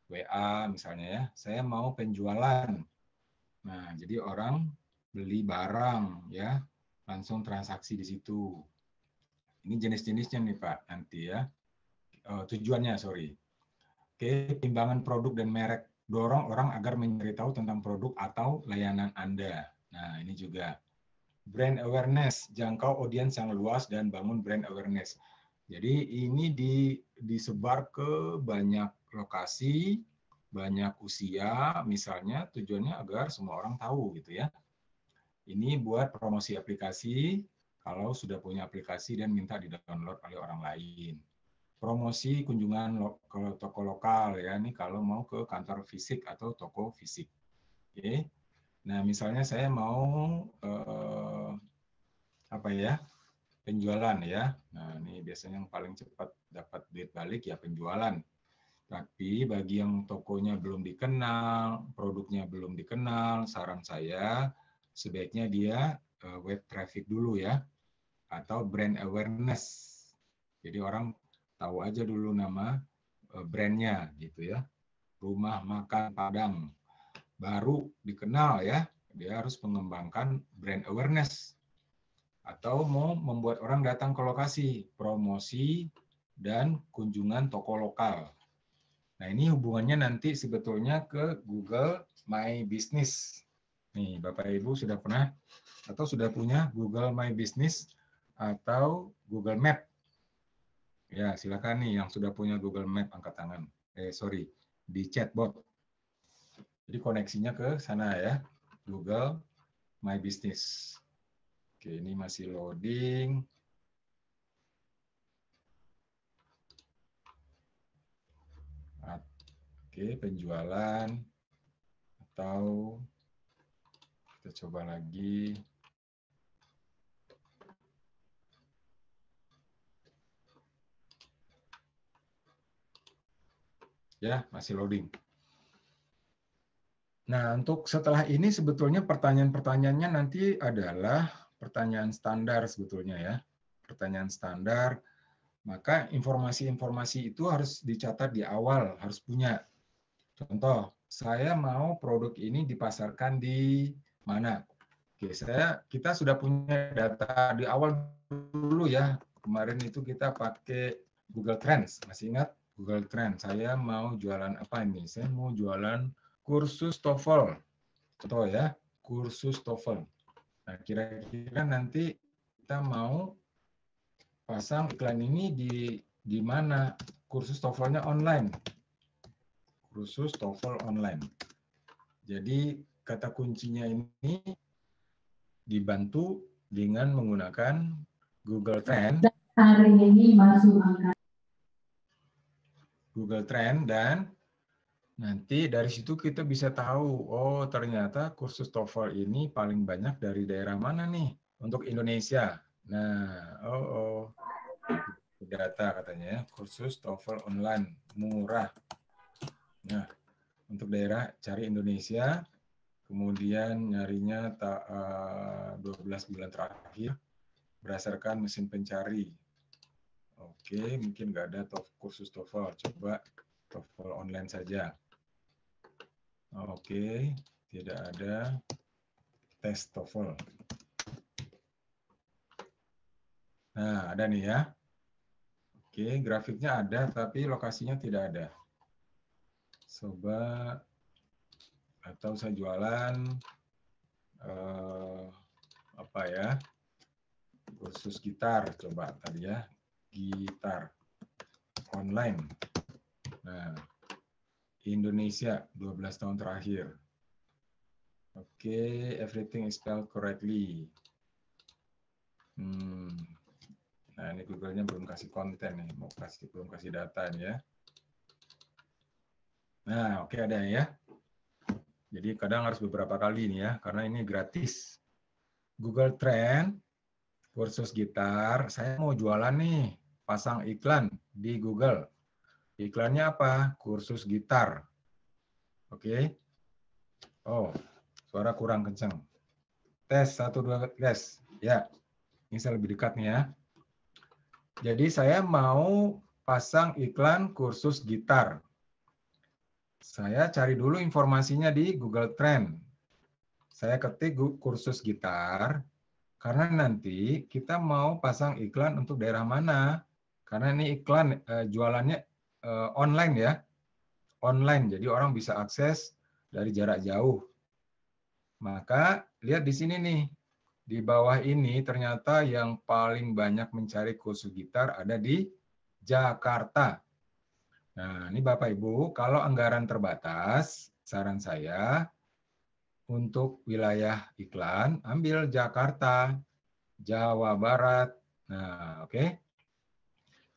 WA misalnya ya. Saya mau penjualan. Nah, jadi orang beli barang ya, langsung transaksi di situ. Ini jenis-jenisnya nih Pak, nanti ya. Tujuannya, sorry. Oke, timbangan produk dan merek. Dorong orang agar mencari tahu tentang produk atau layanan Anda. Nah, ini juga. Brand awareness, jangkau audiens yang luas dan bangun brand awareness. Jadi ini disebar ke banyak lokasi, banyak usia, misalnya tujuannya agar semua orang tahu gitu ya. Ini buat promosi aplikasi, kalau sudah punya aplikasi dan minta di-download oleh orang lain. Promosi kunjungan ke toko lokal ya, ini kalau mau ke kantor fisik atau toko fisik. Oke. Nah, misalnya saya mau apa ya? Penjualan ya. Nah, ini biasanya yang paling cepat dapat duit balik ya penjualan. Tapi bagi yang tokonya belum dikenal, produknya belum dikenal, saran saya sebaiknya dia web traffic dulu ya, atau brand awareness. Jadi orang tahu aja dulu nama brandnya gitu ya. Rumah Makan Padang baru dikenal ya, dia harus mengembangkan brand awareness. Atau mau membuat orang datang ke lokasi, promosi dan kunjungan toko lokal. Nah, ini hubungannya nanti sebetulnya ke Google My Business. Nih, Bapak Ibu sudah pernah atau sudah punya Google My Business atau Google Map? Ya, silakan nih yang sudah punya Google Map angkat tangan. Sorry, di chatbot. Jadi koneksinya ke sana ya, Google My Business. Oke, ini masih loading. Oke, penjualan atau kita coba lagi. Ya, masih loading. Nah, untuk setelah ini sebetulnya pertanyaan-pertanyaannya nanti adalah pertanyaan standar sebetulnya ya. Pertanyaan standar, maka informasi-informasi itu harus dicatat di awal, harus punya. Contoh, saya mau produk ini dipasarkan di mana? Oke, kita sudah punya data di awal dulu ya. Kemarin itu kita pakai Google Trends, masih ingat Google Trends? Saya mau jualan apa ini? Saya mau jualan kursus TOEFL, contoh ya, kursus TOEFL. Nah, kira-kira nanti kita mau pasang iklan ini di mana? Kursus TOEFL-nya online. Kursus TOEFL online. Jadi kata kuncinya ini dibantu dengan menggunakan Google Trend. Hari ini masuk angka. Google Trend dan nanti dari situ kita bisa tahu, oh ternyata kursus TOEFL ini paling banyak dari daerah mana nih untuk Indonesia. Nah, data katanya ya, kursus TOEFL online murah. Nah, untuk daerah cari Indonesia, kemudian nyarinya 12 bulan terakhir berdasarkan mesin pencari. Oke, mungkin nggak ada kursus TOEFL, coba TOEFL online saja. Oke, tidak ada tes TOEFL. Nah, ada nih ya. Oke, grafiknya ada, tapi lokasinya tidak ada. Coba, atau saya jualan apa ya? Kursus gitar, coba tadi ya, gitar online. Nah, Indonesia 12 tahun terakhir. Oke, everything is spelled correctly. Nah, ini Google-nya belum kasih konten nih, belum kasih data nih ya. Nah, oke ada ya. Jadi kadang harus beberapa kali nih ya, karena ini gratis. Google Trend, kursus gitar, saya mau jualan nih, pasang iklan di Google. Iklannya apa? Kursus gitar. Oke. Oh, suara kurang kencang. Tes, 1, 2, tes. Ya, ini saya lebih dekat nih ya. Jadi saya mau pasang iklan kursus gitar. Saya cari dulu informasinya di Google Trend. Saya ketik kursus gitar, karena nanti kita mau pasang iklan untuk daerah mana. Karena ini iklan jualannya online ya. Online, jadi orang bisa akses dari jarak jauh. Maka lihat di sini nih. Di bawah ini ternyata yang paling banyak mencari kursus gitar ada di Jakarta. Nah, ini Bapak Ibu, kalau anggaran terbatas, saran saya untuk wilayah iklan, ambil Jakarta, Jawa Barat. Nah, oke.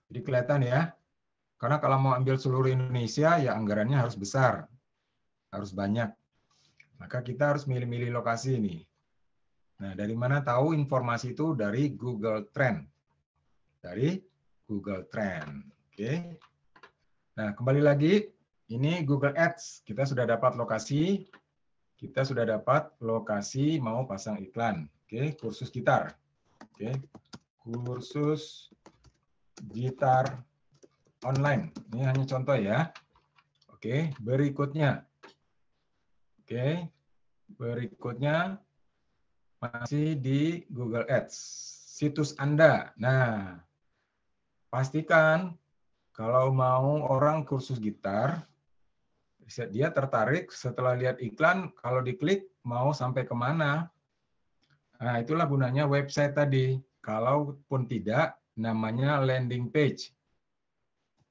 Jadi kelihatan ya. Karena kalau mau ambil seluruh Indonesia, ya anggarannya harus besar. Harus banyak. Maka kita harus milih-milih lokasi ini. Nah, dari mana tahu informasi itu? Dari Google Trend. Dari Google Trend. Oke. Nah, kembali lagi. Ini Google Ads. Kita sudah dapat lokasi. Kita sudah dapat lokasi mau pasang iklan. Oke, kursus gitar. Oke, kursus gitar online. Ini hanya contoh ya. Oke, berikutnya. Oke, berikutnya masih di Google Ads. Situs Anda. Nah, pastikan kalau mau orang kursus gitar, dia tertarik setelah lihat iklan, kalau diklik mau sampai kemana. Nah, itulah gunanya website tadi. Kalaupun tidak, namanya landing page.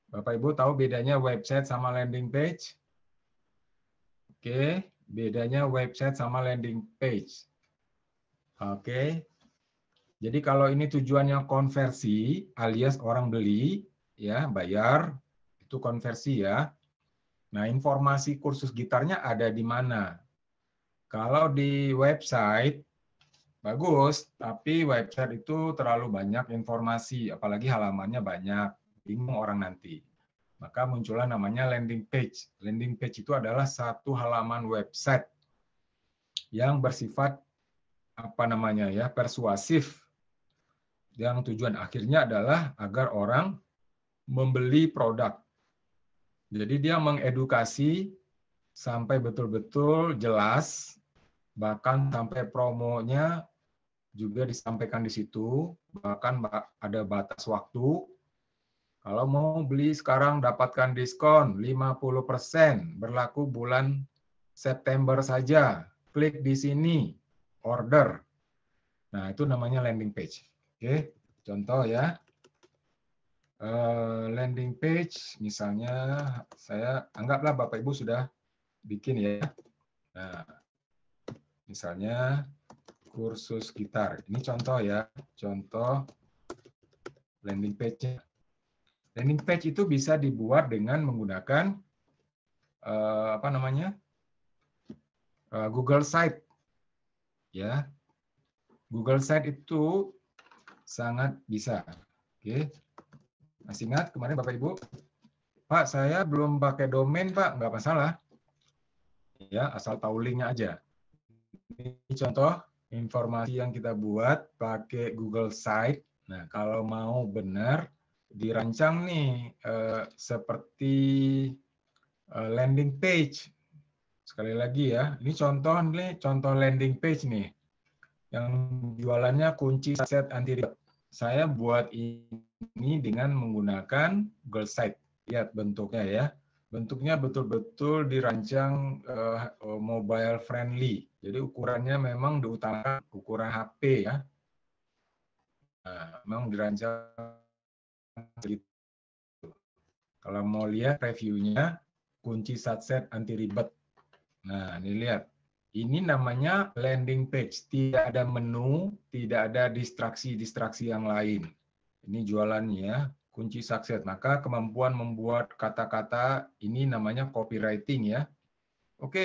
Bapak Ibu tahu bedanya website sama landing page? Oke, bedanya website sama landing page. Oke. Jadi kalau ini tujuannya konversi alias orang beli, ya, bayar, itu konversi ya. Nah, informasi kursus gitarnya ada di mana? Kalau di website bagus, tapi website itu terlalu banyak informasi, apalagi halamannya banyak, bingung orang nanti. Maka muncullah namanya landing page. Landing page itu adalah satu halaman website yang bersifat apa namanya ya, persuasif. Yang tujuan akhirnya adalah agar orang membeli produk. Jadi dia mengedukasi sampai betul-betul jelas, bahkan sampai promonya juga disampaikan di situ, bahkan ada batas waktu. Kalau mau beli sekarang dapatkan diskon 50%, berlaku bulan September saja. Klik di sini, order. Nah, itu namanya landing page. Oke, contoh ya. Landing page, misalnya saya anggaplah Bapak Ibu sudah bikin ya. Nah, misalnya kursus gitar. Ini contoh ya, contoh landing page-nya. Landing page itu bisa dibuat dengan menggunakan apa namanya? Google Site. Ya. Google Site itu sangat bisa. Oke. Masih ingat kemarin Bapak Ibu? Pak, saya belum pakai domain, Pak. Nggak masalah. Ya, asal tahu linknya aja. Ini contoh informasi yang kita buat pakai Google Site. Nah, kalau mau benar, dirancang nih seperti landing page. Sekali lagi ya, ini contoh landing page nih. Yang jualannya kunci set anti ribet. Saya buat ini dengan menggunakan Google Site. Lihat bentuknya ya. Bentuknya betul-betul dirancang mobile friendly. Jadi ukurannya memang diutamakan ukuran HP ya. Nah, memang dirancang gitu. Kalau mau lihat reviewnya, kunci satset anti ribet. Nah, ini lihat. Ini namanya landing page. Tidak ada menu, tidak ada distraksi-distraksi yang lain. Ini jualannya ya, kunci sukses. Maka kemampuan membuat kata-kata ini namanya copywriting ya. Oke,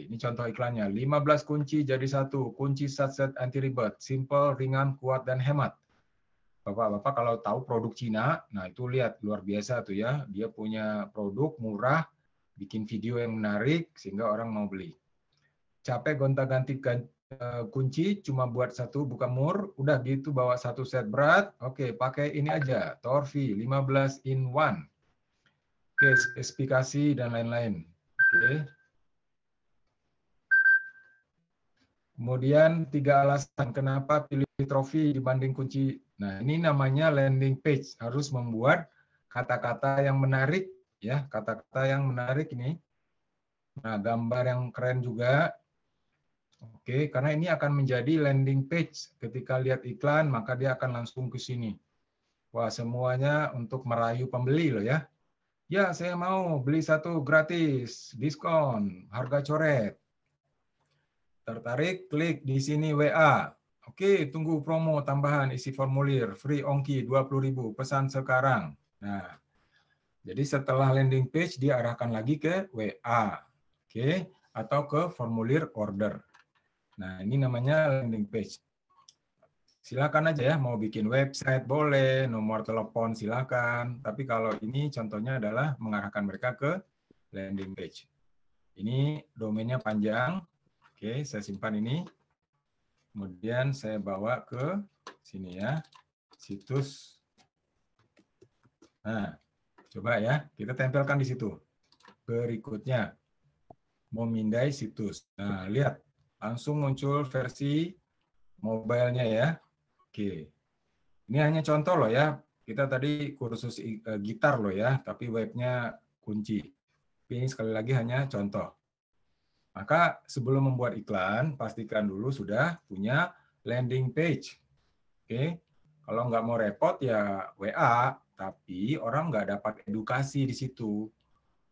ini contoh iklannya. 15 kunci jadi satu. Kunci sukses anti ribet. Simple, ringan, kuat, dan hemat. Bapak-bapak kalau tahu produk Cina, nah itu lihat luar biasa tuh ya. Dia punya produk murah, bikin video yang menarik sehingga orang mau beli. Capek gonta-ganti kunci cuma buat satu buka mur, udah gitu bawa satu set berat, oke pakai ini aja, Torvi 15 in 1. Oke, spesifikasi dan lain-lain. Oke. Kemudian 3 alasan kenapa pilih Torvi dibanding kunci. Nah, ini namanya landing page, harus membuat kata-kata yang menarik ya, kata-kata yang menarik ini. Nah, gambar yang keren juga. Oke, karena ini akan menjadi landing page. Ketika lihat iklan, maka dia akan langsung ke sini. Wah, semuanya untuk merayu pembeli loh ya. Ya, saya mau beli satu gratis, diskon, harga coret. Tertarik, klik di sini WA. Oke, tunggu promo tambahan, isi formulir, free ongki 20.000, pesan sekarang. Nah, jadi setelah landing page, diarahkan lagi ke WA. Oke, atau ke formulir order. Nah, ini namanya landing page. Silakan aja ya, mau bikin website boleh, nomor telepon silakan. Tapi kalau ini contohnya adalah mengarahkan mereka ke landing page. Ini domainnya panjang. Oke, saya simpan ini. Kemudian saya bawa ke sini ya, situs. Nah, coba ya, kita tempelkan di situ. Berikutnya, memindai situs. Nah, lihat, langsung muncul versi mobile-nya ya. Oke, ini hanya contoh loh ya. Kita tadi kursus gitar loh ya, tapi webnya kunci. Tapi ini sekali lagi hanya contoh. Maka sebelum membuat iklan, pastikan dulu sudah punya landing page. Oke, kalau nggak mau repot ya WA, tapi orang nggak dapat edukasi di situ.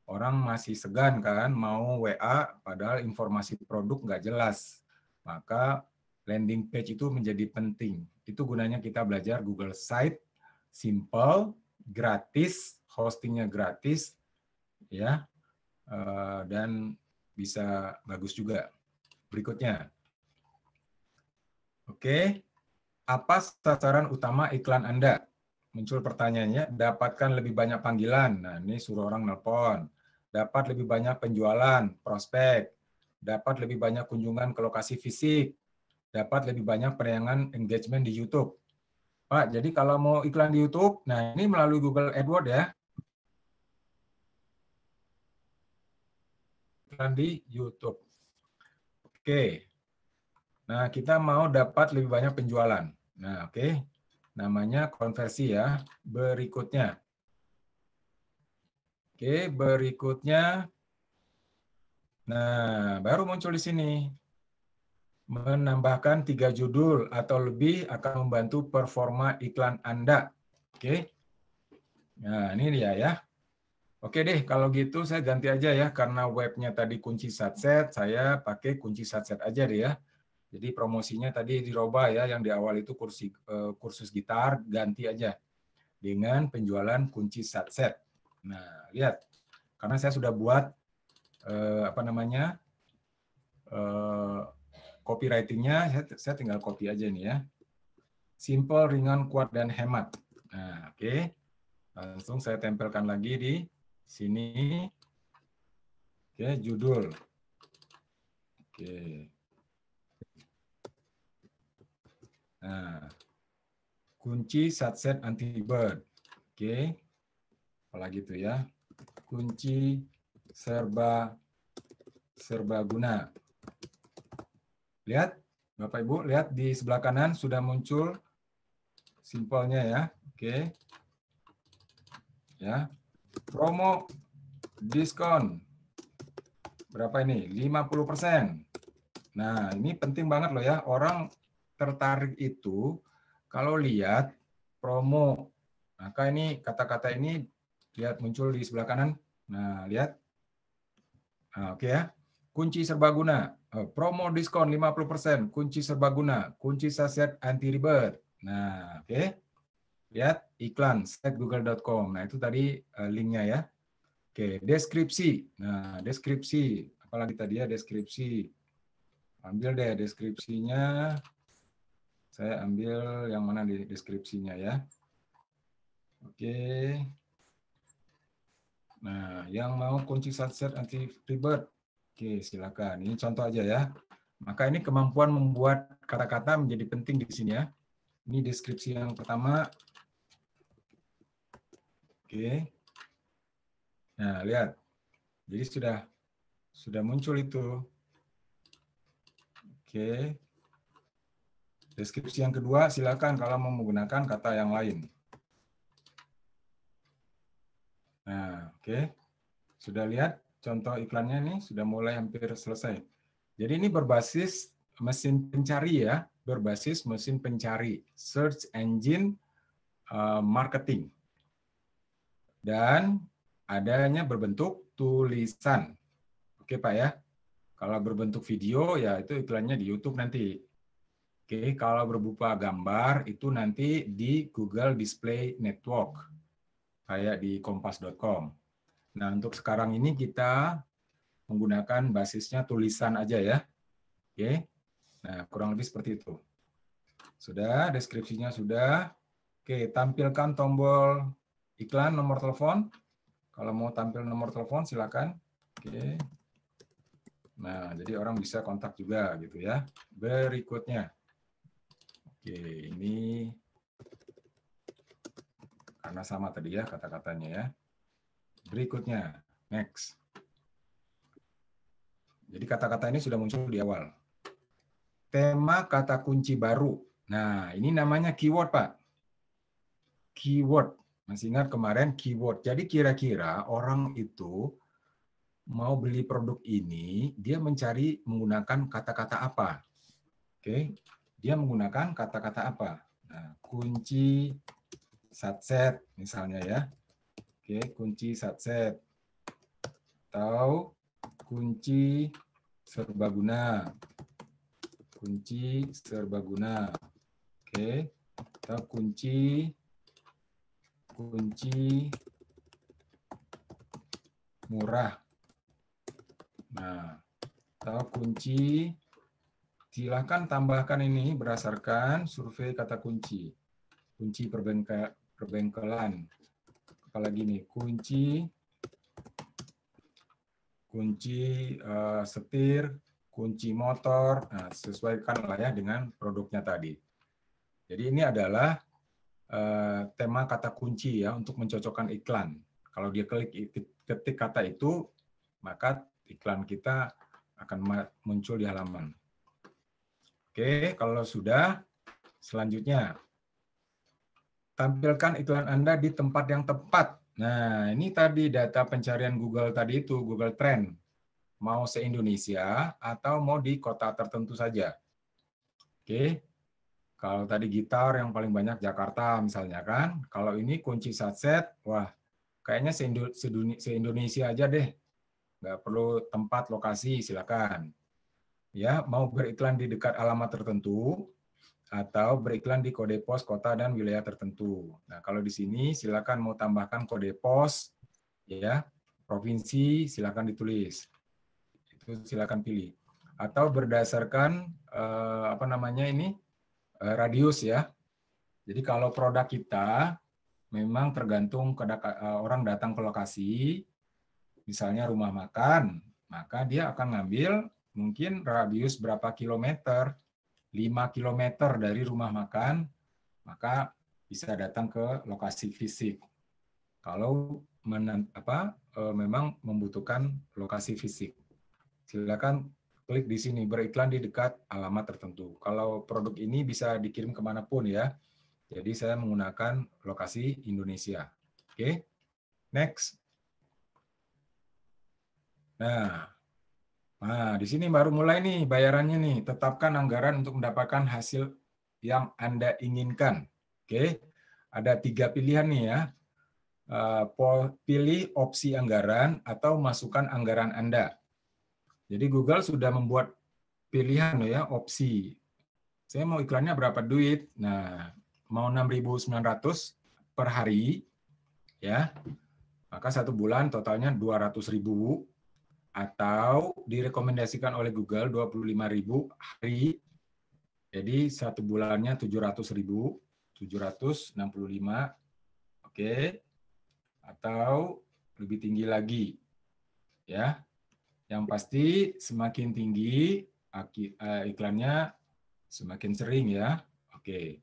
Orang masih segan kan mau WA, padahal informasi produk nggak jelas. Maka landing page itu menjadi penting. Itu gunanya kita belajar Google Site, simple, gratis, hostingnya gratis, ya, dan bisa bagus juga. Berikutnya, oke, apa sasaran utama iklan Anda? Muncul pertanyaannya, dapatkan lebih banyak panggilan. Nah, ini suruh orang nelpon. Dapat lebih banyak penjualan, prospek. Dapat lebih banyak kunjungan ke lokasi fisik. Dapat lebih banyak penayangan engagement di YouTube. Pak, jadi kalau mau iklan di YouTube, nah ini melalui Google AdWords ya. Iklan di YouTube. Oke. Nah, kita mau dapat lebih banyak penjualan. Nah, oke. Namanya konversi ya. Berikutnya. Oke, berikutnya. Nah, baru muncul di sini. Menambahkan 3 judul atau lebih akan membantu performa iklan Anda. Oke. Nah, ini dia ya. Oke deh, kalau gitu saya ganti aja ya. Karena webnya tadi kunci satset, saya pakai kunci satset aja deh ya. Jadi promosinya tadi dirubah ya, yang di awal itu kursus gitar, ganti aja dengan penjualan kunci satset. Nah, lihat. Karena saya sudah buat copywriting-nya, saya tinggal copy aja nih ya. Simple, ringan, kuat, dan hemat. Nah, oke. Langsung saya tempelkan lagi di sini. Oke, judul. Oke. Nah, kunci satset anti bird. Oke. Apalagi itu ya. Kunci serbaguna. Lihat, Bapak Ibu, lihat di sebelah kanan sudah muncul simpelnya ya. Oke. Ya. Promo diskon. Berapa ini? 50%. Nah, ini penting banget loh ya. Orang tertarik itu kalau lihat promo. Maka ini kata-kata ini lihat muncul di sebelah kanan. Nah, lihat. Nah, oke ya. Kunci serbaguna. Promo diskon 50%. Kunci serbaguna. Kunci saset anti ribet. Nah, oke. Lihat iklan setgoogle.com. Nah, itu tadi linknya ya. Oke, deskripsi. Nah, deskripsi. Apalagi tadi ya deskripsi. Ambil deh deskripsinya. Saya ambil yang mana di deskripsinya ya. Oke. Nah, yang mau kunci satset anti ribet. Oke, silakan. Ini contoh aja ya. Maka ini kemampuan membuat kata-kata menjadi penting di sini ya. Ini deskripsi yang pertama. Oke. Nah, lihat. Jadi sudah muncul itu. Oke. Deskripsi yang kedua, silakan kalau mau menggunakan kata yang lain. Nah, oke. Sudah lihat contoh iklannya nih, sudah mulai hampir selesai. Jadi ini berbasis mesin pencari ya, berbasis mesin pencari, search engine marketing. Dan adanya berbentuk tulisan. Oke Pak ya. Kalau berbentuk video ya itu iklannya di YouTube nanti. Oke, kalau berupa gambar itu nanti di Google Display Network. Kayak di kompas.com. Nah, untuk sekarang ini kita menggunakan basisnya tulisan aja ya. Oke. Nah, kurang lebih seperti itu. Sudah, deskripsinya sudah. Oke, tampilkan tombol iklan nomor telepon. Kalau mau tampil nomor telepon silakan. Oke. Nah, jadi orang bisa kontak juga gitu ya. Berikutnya. Oke, ini karena sama tadi ya kata-katanya ya. Berikutnya, next. Jadi kata-kata ini sudah muncul di awal. Tema kata kunci baru. Nah, ini namanya keyword, Pak. Keyword. Masih ingat kemarin keyword. Jadi kira-kira orang itu mau beli produk ini, dia mencari menggunakan kata-kata apa? Oke, dia menggunakan kata-kata apa? Nah, kunci satset misalnya ya. Oke, kunci satset. Atau kunci serbaguna. Kunci serbaguna. Oke, atau kunci murah. Nah, atau kunci, silakan tambahkan ini berdasarkan survei kata kunci. Kunci perbengkelan. Apalagi nih, kunci setir, kunci motor. Nah, sesuaikan lah ya dengan produknya tadi. Jadi ini adalah tema kata kunci ya untuk mencocokkan iklan. Kalau dia ketik kata itu, maka iklan kita akan muncul di halaman. Oke, kalau sudah, selanjutnya tampilkan iklan Anda di tempat yang tepat. Nah, ini tadi data pencarian Google tadi itu, Google Trend. Mau se-Indonesia atau mau di kota tertentu saja. Oke. Kalau tadi gitar yang paling banyak Jakarta misalnya kan. Kalau ini kunci satset, wah kayaknya se-Indonesia aja deh. Nggak perlu tempat lokasi, silakan. Ya, mau beriklan di dekat alamat tertentu atau beriklan di kode pos kota dan wilayah tertentu. Nah, kalau di sini silakan mau tambahkan kode pos ya, provinsi silakan ditulis. Itu silakan pilih. Atau berdasarkan apa namanya ini? Radius ya. Jadi kalau produk kita memang tergantung orang datang ke lokasi, misalnya rumah makan, maka dia akan ngambil mungkin radius berapa kilometer, 5 kilometer dari rumah makan, maka bisa datang ke lokasi fisik. Kalau memang membutuhkan lokasi fisik. Silakan klik di sini, beriklan di dekat alamat tertentu. Kalau produk ini bisa dikirim kemanapun ya. Jadi saya menggunakan lokasi Indonesia. Oke, next. Nah, di sini baru mulai nih bayarannya nih. Tetapkan anggaran untuk mendapatkan hasil yang Anda inginkan. Oke, ada 3 pilihan nih ya. Pilih opsi anggaran atau masukkan anggaran Anda. Jadi Google sudah membuat pilihan ya, opsi. Saya mau iklannya berapa duit? Nah, mau 6.900 per hari ya. Maka 1 bulan totalnya 200.000 atau direkomendasikan oleh Google 25.000 hari. Jadi 1 bulannya 700.000, 765. Oke. Atau lebih tinggi lagi. Ya. Yang pasti semakin tinggi iklannya semakin sering ya. Oke.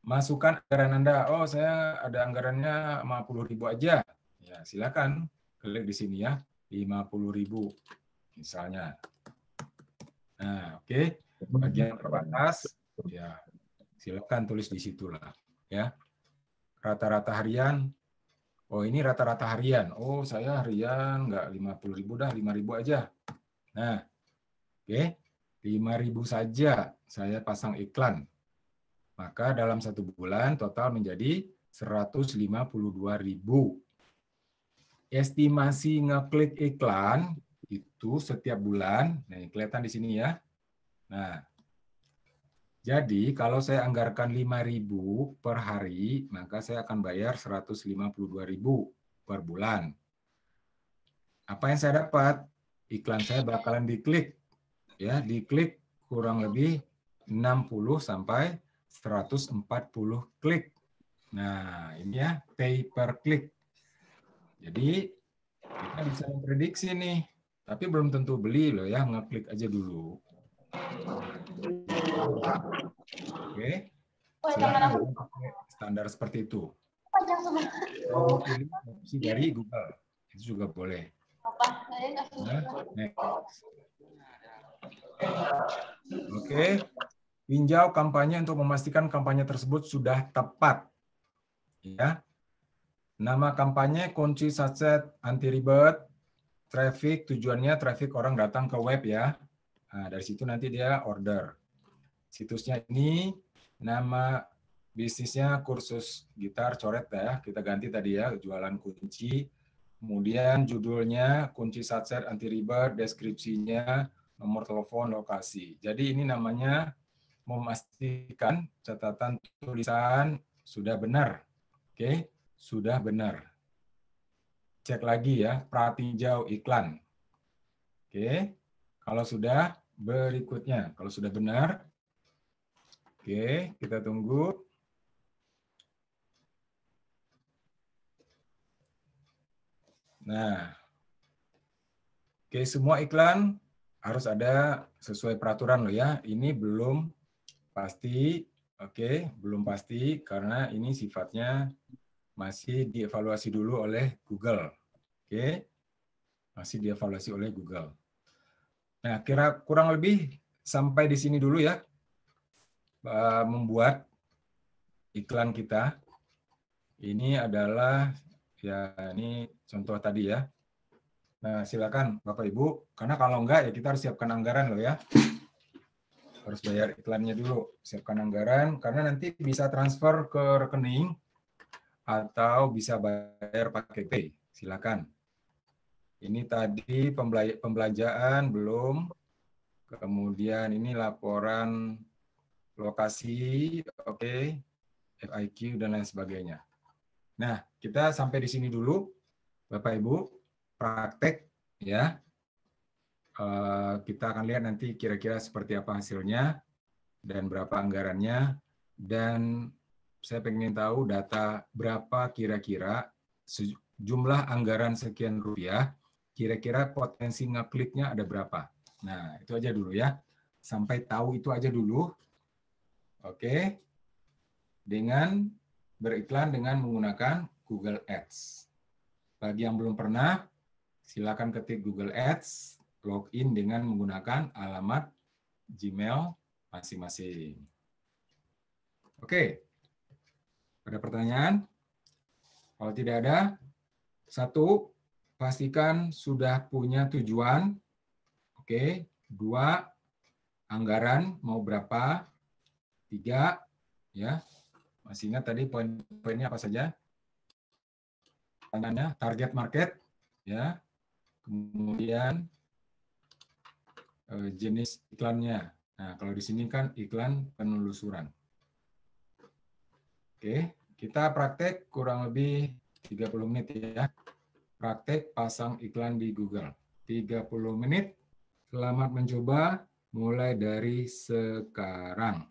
Masukkan anggaran Anda. Oh, saya ada anggarannya 50.000 aja. Ya, silakan klik di sini ya. 50.000 misalnya. Nah, oke. Bagian terbatas ya. Silakan tulis di situlah ya. Rata-rata harian. Oh, ini rata-rata harian. Oh, saya harian nggak 50.000 dah, 5.000 aja. Nah, oke. 5.000 saja saya pasang iklan. Maka dalam 1 bulan total menjadi 152.000. Estimasi ngeklik iklan itu setiap bulan. Nah, kelihatan di sini ya. Nah, jadi kalau saya anggarkan 5.000 per hari, maka saya akan bayar 152.000 per bulan. Apa yang saya dapat? Iklan saya bakalan diklik. Ya, diklik kurang lebih 60 sampai 140 klik. Nah, ini ya, pay per click. Jadi, kita bisa memprediksi nih. Tapi belum tentu beli loh ya, ngeklik aja dulu. Oke. Silakan pakai standar seperti itu. Mau pilih opsi dari Google, itu juga boleh. Nah, next. Oke. Tinjau kampanye untuk memastikan kampanye tersebut sudah tepat. Ya. Nama kampanye kunci satset anti ribet, traffic, tujuannya traffic orang datang ke web ya. Nah, dari situ nanti dia order. Situsnya ini, nama bisnisnya kursus gitar coret ya, kita ganti tadi ya, jualan kunci. Kemudian judulnya kunci satset anti ribet, deskripsinya, nomor telepon, lokasi. Jadi ini namanya memastikan catatan tulisan sudah benar. Oke, sudah benar. Cek lagi ya, pratinjau iklan. Oke, kalau sudah, berikutnya. Kalau sudah benar, oke, kita tunggu. Nah, oke, semua iklan harus ada sesuai peraturan loh ya. Ini belum pasti, oke, belum pasti karena ini sifatnya masih dievaluasi dulu oleh Google. Oke, masih dievaluasi oleh Google. Nah, kurang lebih sampai di sini dulu ya, membuat iklan kita. Ini adalah, ya ini contoh tadi ya. Nah, silakan Bapak Ibu, karena kalau enggak ya kita harus siapkan anggaran loh ya. Harus bayar iklannya dulu, siapkan anggaran, karena nanti bisa transfer ke rekening atau bisa bayar pakai Pay. Silakan. Ini tadi pembelanjaan belum, kemudian ini laporan lokasi, oke, FIQ dan lain sebagainya. Nah, kita sampai di sini dulu, Bapak Ibu, praktek ya. Kita akan lihat nanti kira-kira seperti apa hasilnya dan berapa anggarannya. dan saya pengen tahu data berapa kira-kira jumlah anggaran sekian rupiah, kira-kira potensi ngekliknya ada berapa. Nah, itu aja dulu ya. Sampai tahu itu aja dulu. Oke. Dengan beriklan dengan menggunakan Google Ads. Bagi yang belum pernah, silakan ketik Google Ads, login dengan menggunakan alamat Gmail masing-masing. Oke. Ada pertanyaan? Kalau tidak ada, satu, pastikan sudah punya tujuan. Oke. Dua, anggaran mau berapa. Tiga, ya. Masih ingat tadi poin-poinnya apa saja? Pertanyaannya, target market, ya. Kemudian jenis iklannya. Nah, kalau di sini kan iklan penelusuran. Oke, kita praktek kurang lebih 30 menit ya. Praktek pasang iklan di Google. 30 menit. Selamat mencoba mulai dari sekarang.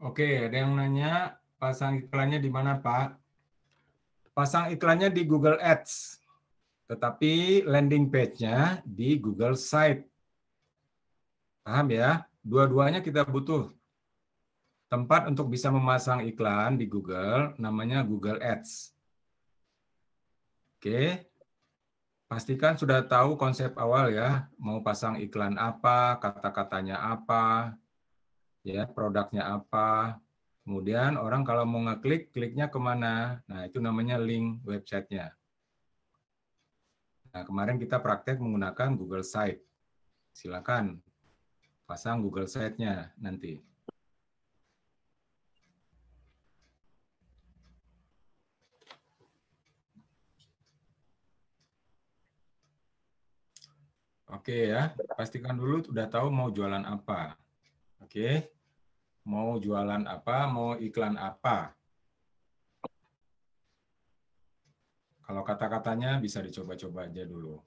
Oke, ada yang nanya pasang iklannya di mana, Pak? Pasang iklannya di Google Ads, tetapi landing page-nya di Google Site. Paham ya? Dua-duanya kita butuh. Tempat untuk bisa memasang iklan di Google namanya Google Ads. Oke. Pastikan sudah tahu konsep awal ya, mau pasang iklan apa, kata-katanya apa, ya, produknya apa. Kemudian orang kalau mau ngeklik, kliknya kemana? Nah, itu namanya link websitenya. Nah, kemarin kita praktek menggunakan Google Site. Silakan pasang Google Site-nya nanti. Oke ya, pastikan dulu udah tahu mau jualan apa. Oke, mau jualan apa, mau iklan apa. Kalau kata-katanya bisa dicoba-coba aja dulu.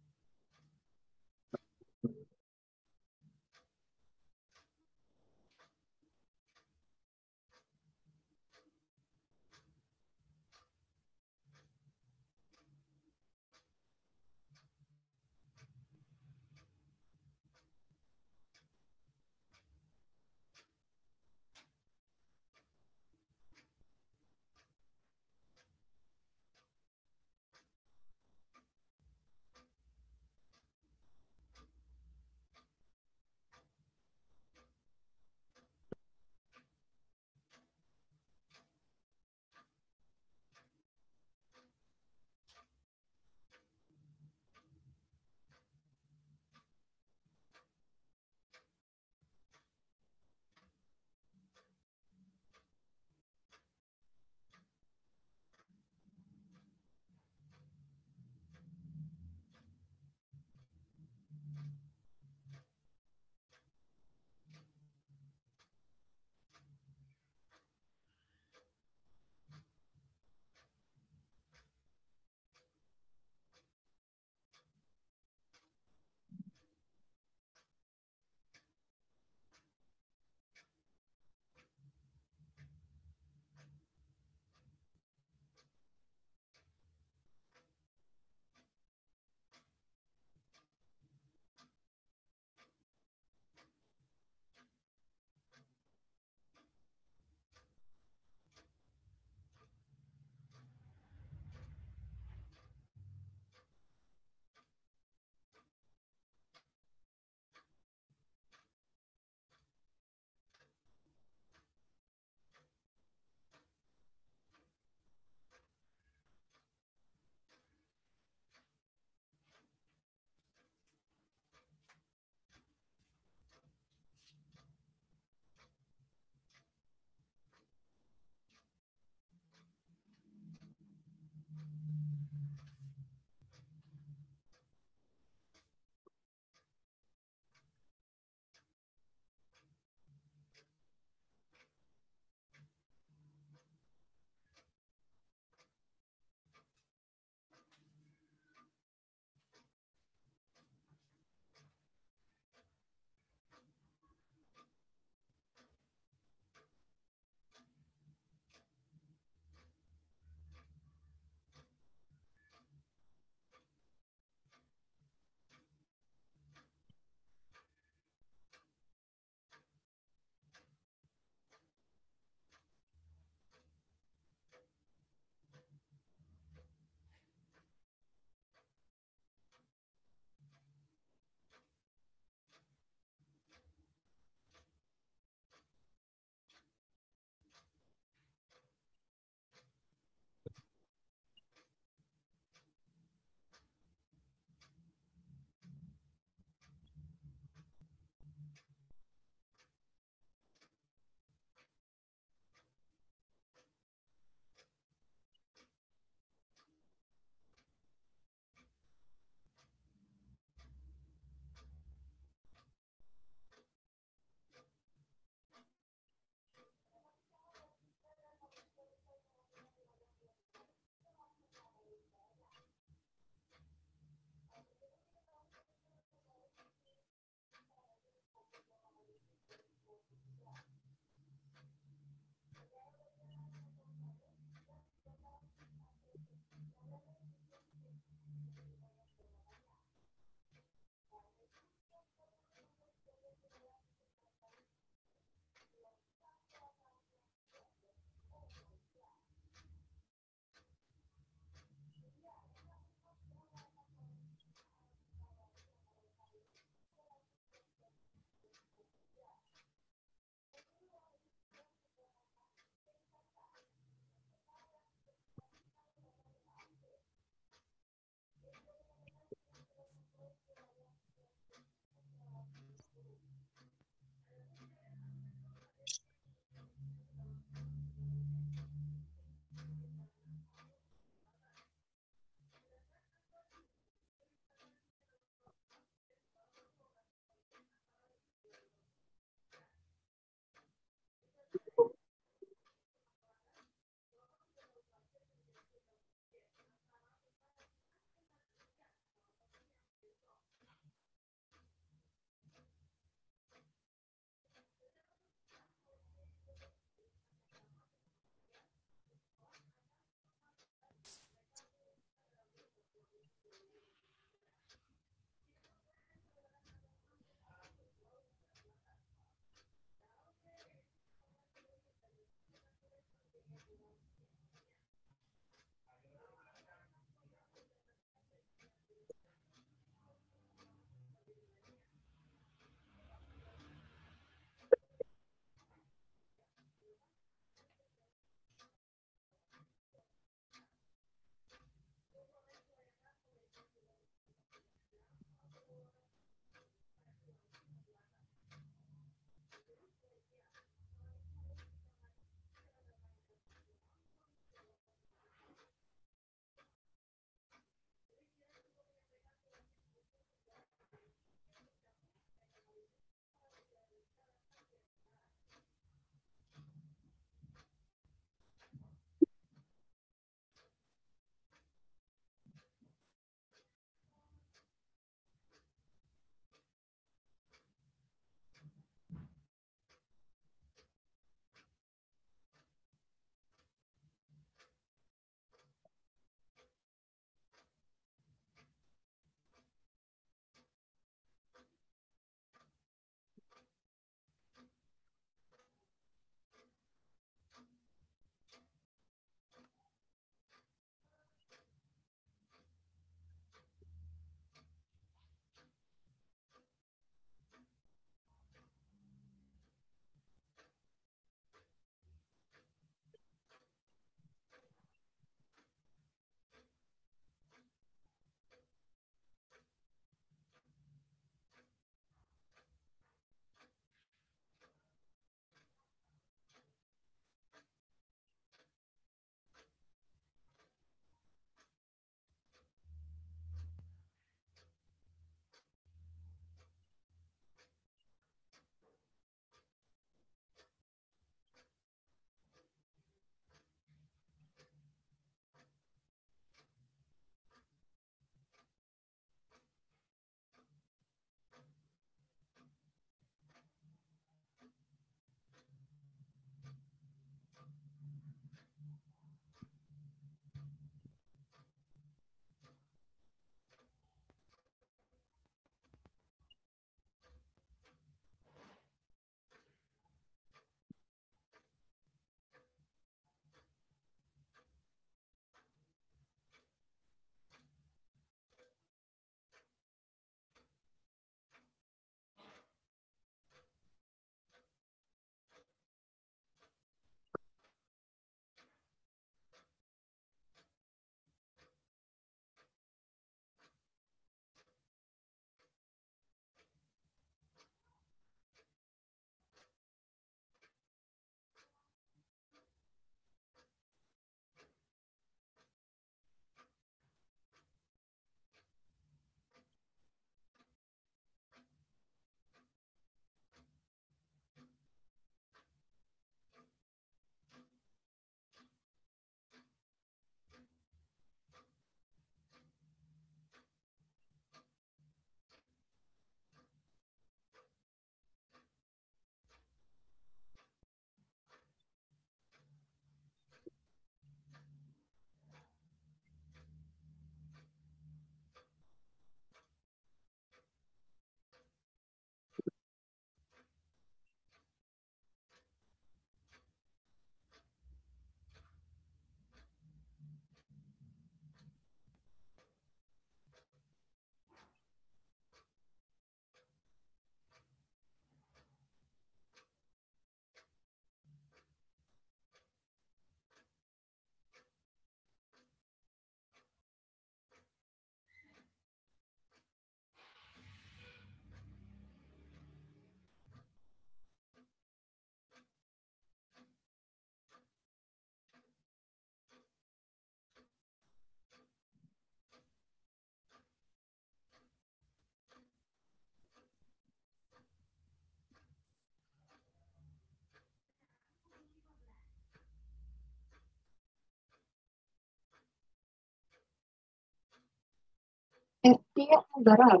Setiap negara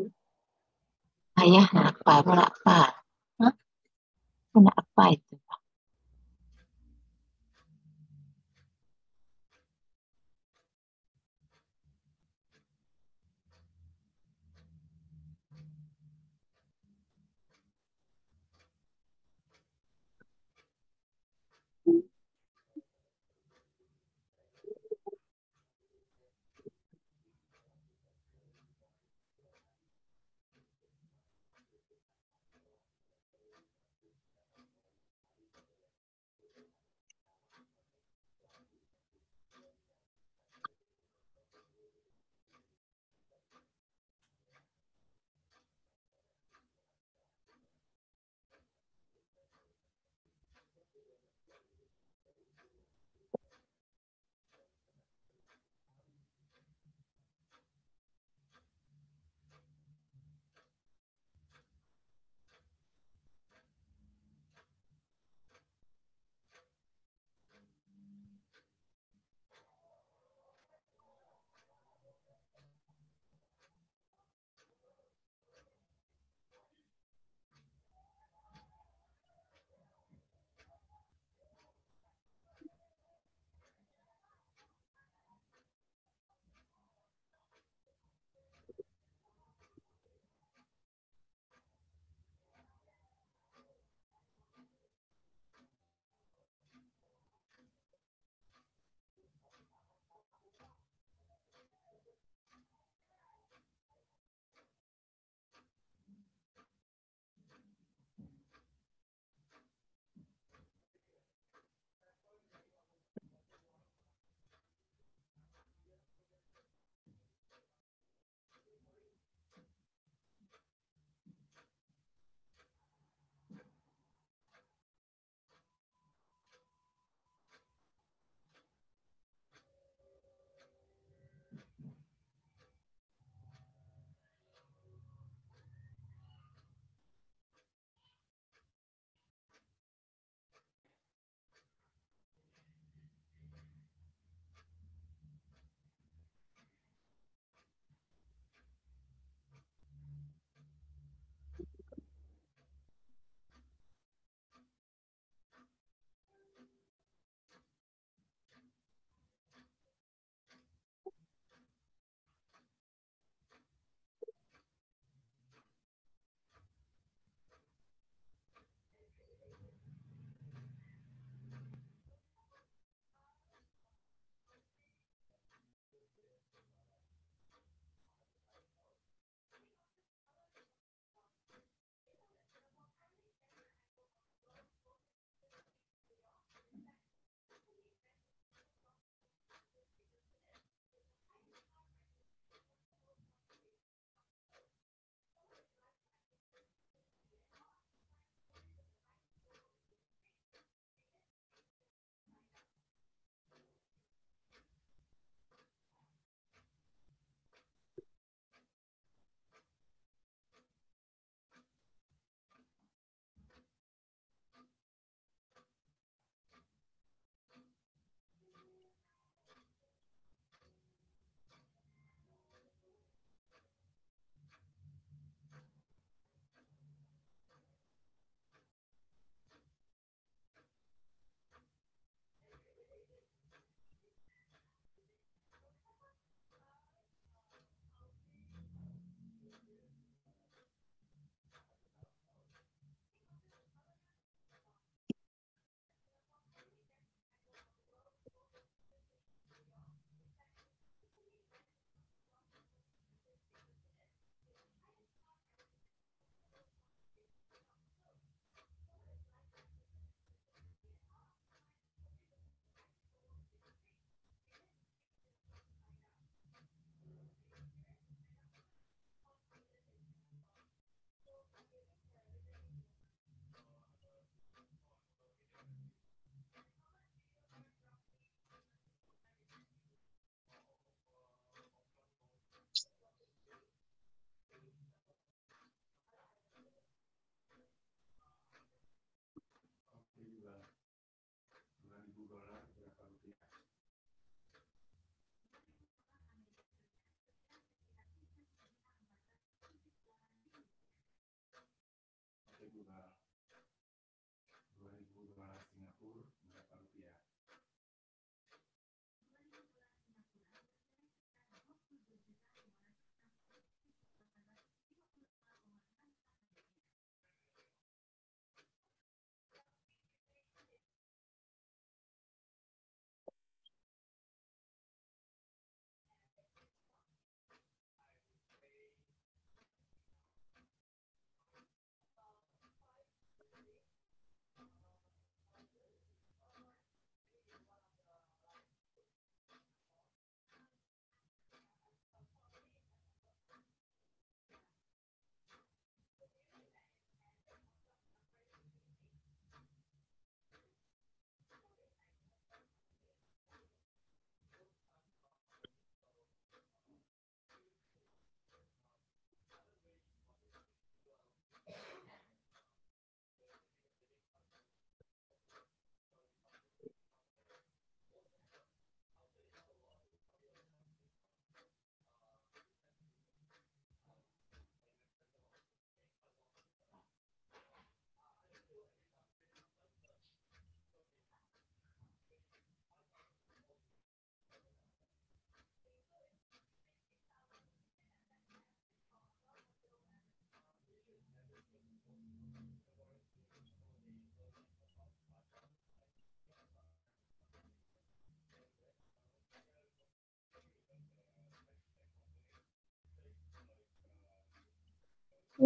ayah apa, apa? Hah? Apa itu?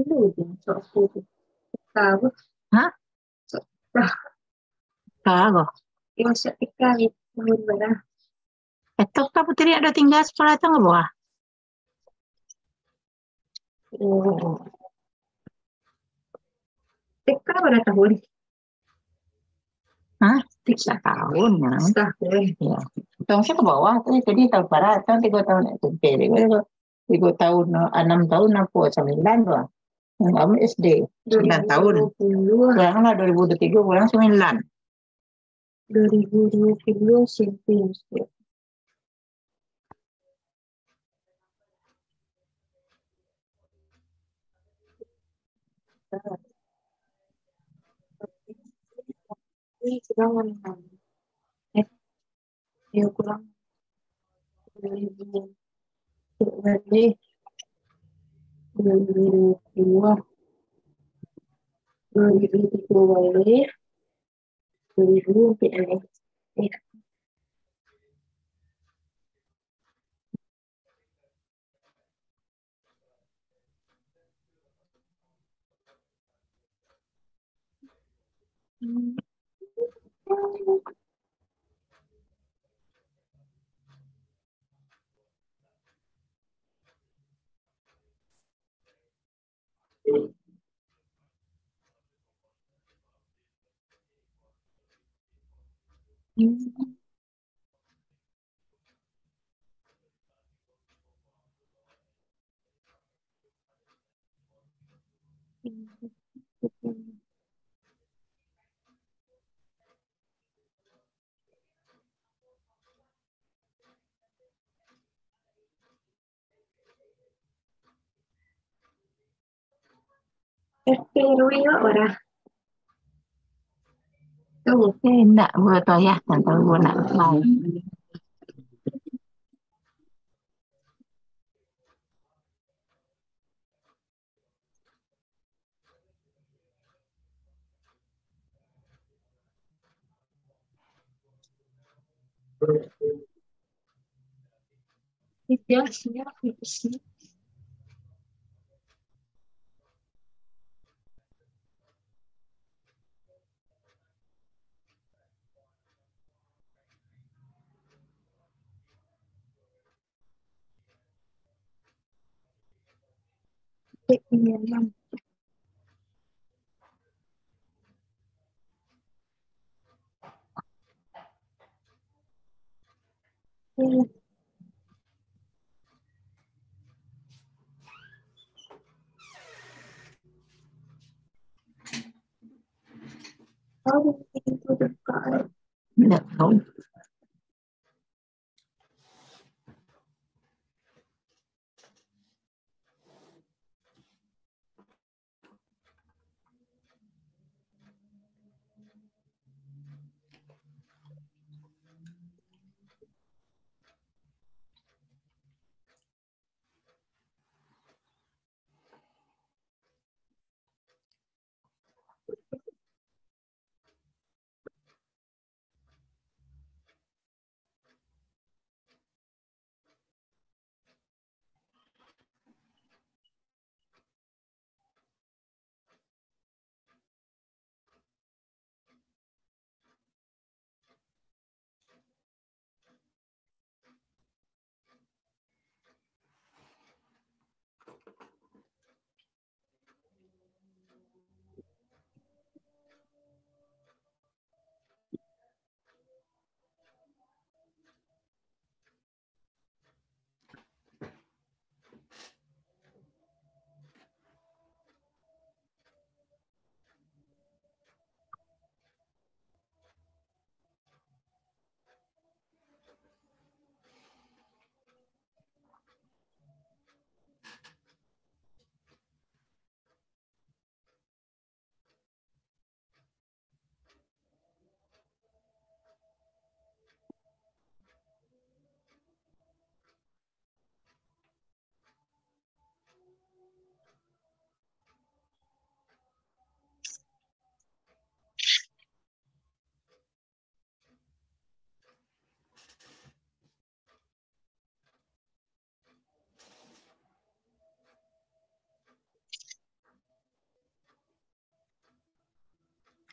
dulu din. So, aku tahu. Hah? So, Kagak. yung sa ikawit, namun ba Itu kamu tiri ada tinggal sekolah itu nggak buah? Teka pada tahun. Hah? 3 tahun ya. Setahun. Ya. Tong saya ke bawah tuh jadi tahun barat tahun 3 tahun itu jadi 3 tahun 6 tahun apa 9 tuh. Yang kamu SD 9 tahun. 2022. Pulang lah 2023 pulang 9. 2022 SMP. Ini kurang ya kurang 2000 berarti 2022 2022 2000 ya. RW orang tuh Enggak, gue tau ya, nanti gue nak mau. siap itu sih. Iya, tahu itu dekat. Enggak tahu.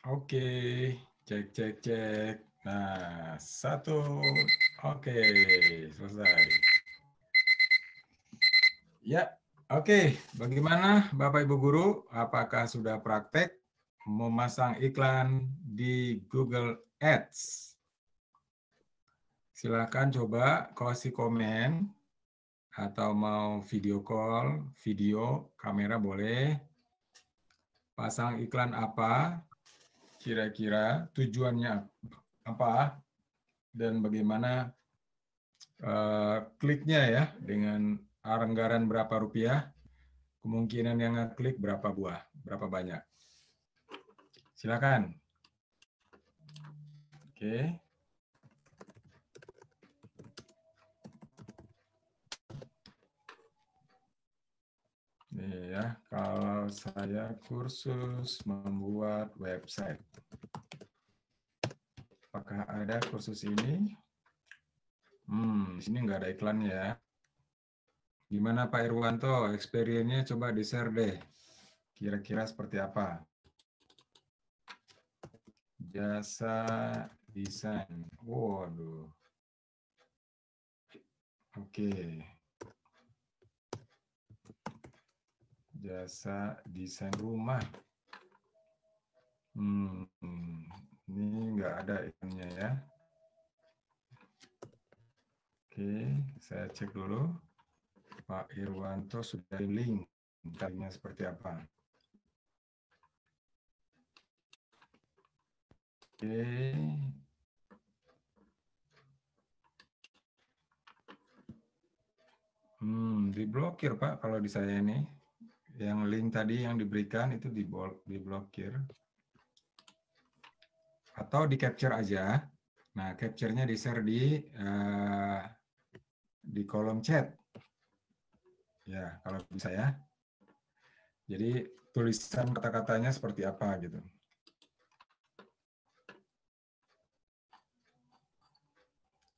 Oke, cek. Nah, satu. Oke, selesai. Ya, oke. Bagaimana Bapak Ibu Guru? Apakah sudah praktek memasang iklan di Google Ads? Silakan coba kasih komen atau mau video call, video, kamera boleh. Pasang iklan apa? Kira-kira tujuannya apa? Dan bagaimana kliknya ya, dengan anggaran berapa rupiah, kemungkinan yang ngeklik berapa buah, berapa banyak. Silakan. Oke. Nih ya, kalau saya kursus membuat website. Apakah ada kursus ini? Di sini nggak ada iklannya ya. Gimana Pak Irwanto, experience-nya coba di-share deh. Kira-kira seperti apa? Jasa desain. Waduh. Oke. Jasa desain rumah. Ini nggak ada iklannya ya. Oke, saya cek dulu. Pak Irwanto sudah link. Linknya seperti apa? Oke. Diblokir Pak kalau di saya ini. Yang link tadi yang diberikan itu diblokir. Atau di capture aja. Nah, capture-nya di-share di kolom chat. Ya, kalau bisa ya. Jadi tulisan kata-katanya seperti apa gitu.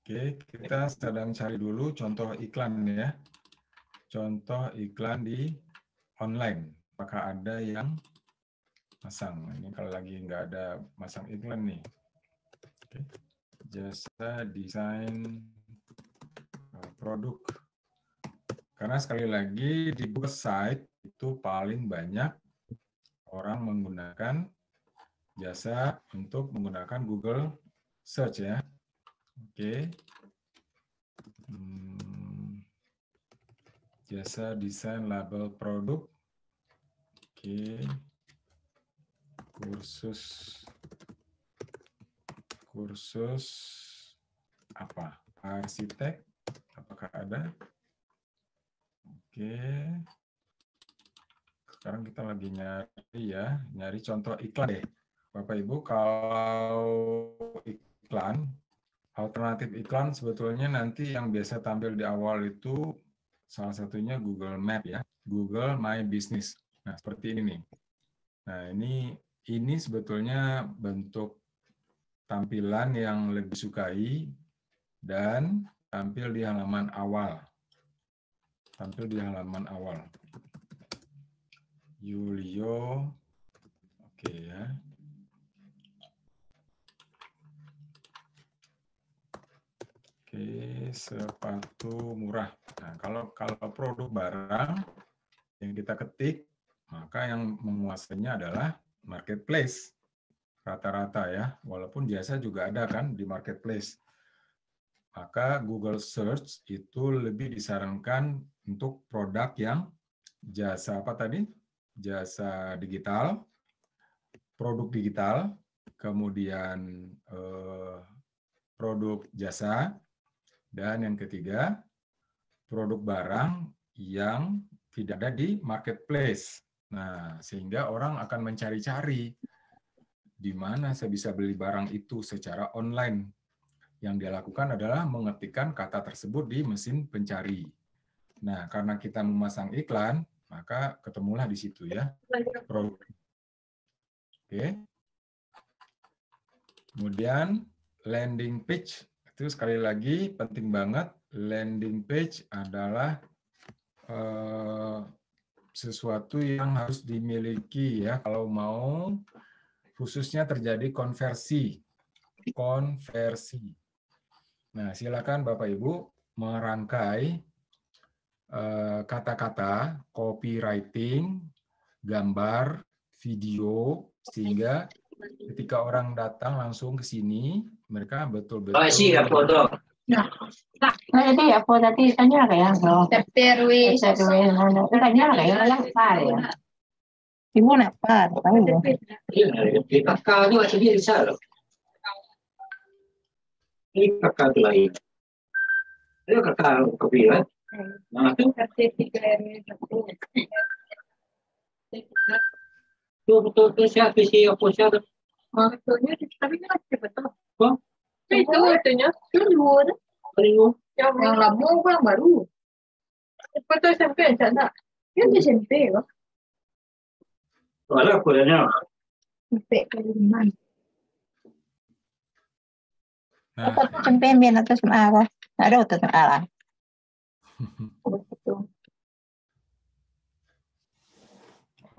Oke, kita sedang cari dulu contoh iklan ya. Contoh iklan di online. Apakah ada yang masang? Ini kalau lagi nggak ada masang iklan nih. Oke. Jasa desain produk. Karena sekali lagi di Google Site itu paling banyak orang menggunakan jasa untuk menggunakan Google Search ya. Oke. Jasa desain label produk. Oke. Kursus apa? Arsitek. Apakah ada? Oke. Sekarang kita lagi nyari contoh iklan deh. Bapak Ibu, kalau iklan, alternatif iklan sebetulnya nanti yang biasa tampil di awal itu salah satunya Google Map ya, Google My Business. Nah, seperti ini nih. Nah, ini sebetulnya bentuk tampilan yang lebih sukai dan tampil di halaman awal. Yulio, oke ya. Oke, sepatu murah. Nah, kalau produk barang yang kita ketik, maka yang menguasainya adalah marketplace. Rata-rata ya, walaupun jasa juga ada kan di marketplace. Maka Google Search itu lebih disarankan untuk produk yang jasa apa tadi? Jasa digital, produk digital, kemudian produk jasa, dan yang ketiga, produk barang yang tidak ada di marketplace. Nah, sehingga orang akan mencari-cari di mana saya bisa beli barang itu secara online. Yang dia lakukan adalah mengetikkan kata tersebut di mesin pencari. Nah, karena kita memasang iklan, maka ketemulah di situ ya. Oke. Kemudian landing page itu sekali lagi penting banget. Landing page adalah sesuatu yang harus dimiliki ya kalau mau khususnya terjadi konversi. Nah, silakan Bapak Ibu merangkai kata-kata, copywriting, gambar, video, sehingga ketika orang datang langsung ke sini, mereka betul-betul Nah, jadi apa tadi tanya kayak TPRW. tanya kayak apa ya? Ibu apa? Tahu ya? Di kakak juga sendiri bisa loh. Ini kakak lain. Ini kakak kopi kan? Nah, itu betul siapa sih apa siapa? Maksudnya tapi kan betul. Kok? Itu artinya dulu. Peringgu. Yang lama yang baru. Foto SMP sana. Yang di SMP loh. Ada kodenya. SMP kelima. Nah, Sampai biar atas apa? Ada atas ala.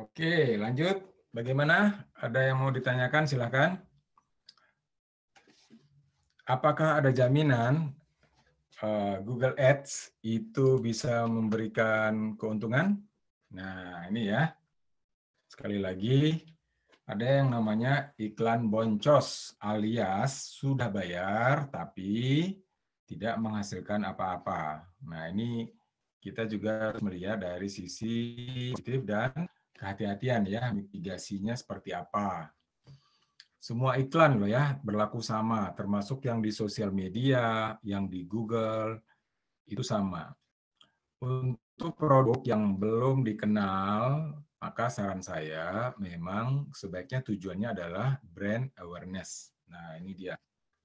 oke, lanjut. Bagaimana? Ada yang mau ditanyakan? Silakan. Apakah ada jaminan Google Ads itu bisa memberikan keuntungan? Nah, ini ya. Sekali lagi, ada yang namanya iklan boncos, alias sudah bayar tapi tidak menghasilkan apa-apa. Nah, ini kita juga harus melihat dari sisi positif dan kehati-hatian ya, mitigasinya seperti apa. Semua iklan loh ya, berlaku sama, termasuk yang di sosial media, yang di Google, itu sama. Untuk produk yang belum dikenal, maka saran saya memang sebaiknya tujuannya adalah brand awareness. Nah, ini dia.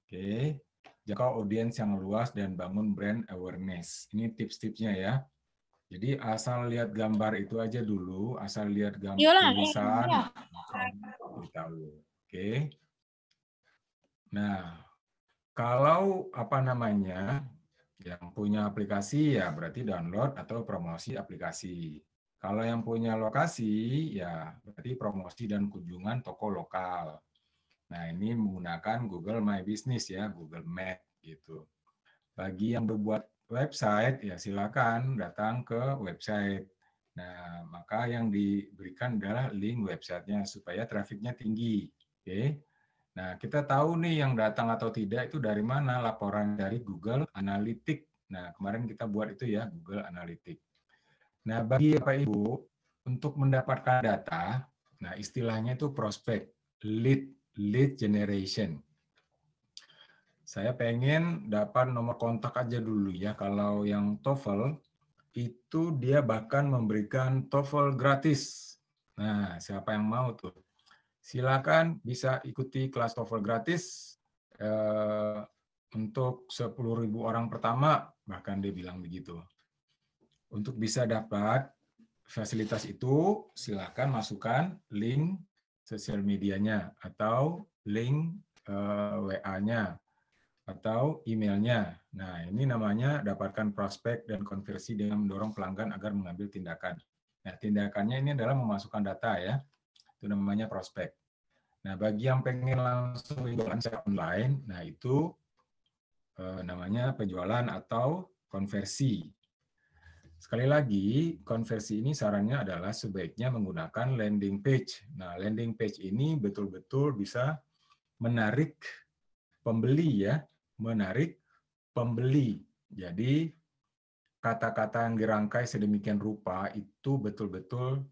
Oke, jangkau audiens yang luas dan bangun brand awareness. Ini tips-tipsnya ya. Jadi asal lihat gambar itu aja dulu, asal lihat gambar tulisan, tahu. Oke. Nah, kalau apa namanya yang punya aplikasi ya berarti download atau promosi aplikasi. Kalau yang punya lokasi ya berarti promosi dan kunjungan toko lokal. Nah, ini menggunakan Google My Business ya, Google Map gitu. Bagi yang berbuat website ya silakan datang ke website. Nah, maka yang diberikan adalah link websitenya supaya trafiknya tinggi. Oke. Nah, kita tahu nih yang datang atau tidak itu dari mana, laporan dari Google Analytics. Nah, kemarin kita buat itu ya, Google Analytics. Nah, bagi Bapak Ibu, untuk mendapatkan data, nah istilahnya itu prospek, lead generation. Saya pengen dapat nomor kontak aja dulu ya, kalau yang TOEFL, itu dia bahkan memberikan TOEFL gratis. Nah, siapa yang mau tuh? Silakan bisa ikuti kelas TOEFL gratis untuk 10.000 orang pertama, bahkan dia bilang begitu. Untuk bisa dapat fasilitas itu, silakan masukkan link sosial medianya atau link WA-nya atau emailnya. Nah, ini namanya dapatkan prospek dan konversi dengan mendorong pelanggan agar mengambil tindakan. Nah, tindakannya ini adalah memasukkan data ya. Itu namanya prospek. Nah, bagi yang pengen langsung jualan secara online, nah itu namanya penjualan atau konversi. Sekali lagi, konversi ini sarannya adalah sebaiknya menggunakan landing page. Nah, landing page ini betul-betul bisa menarik pembeli ya, menarik pembeli. Jadi, kata-kata yang dirangkai sedemikian rupa itu betul-betul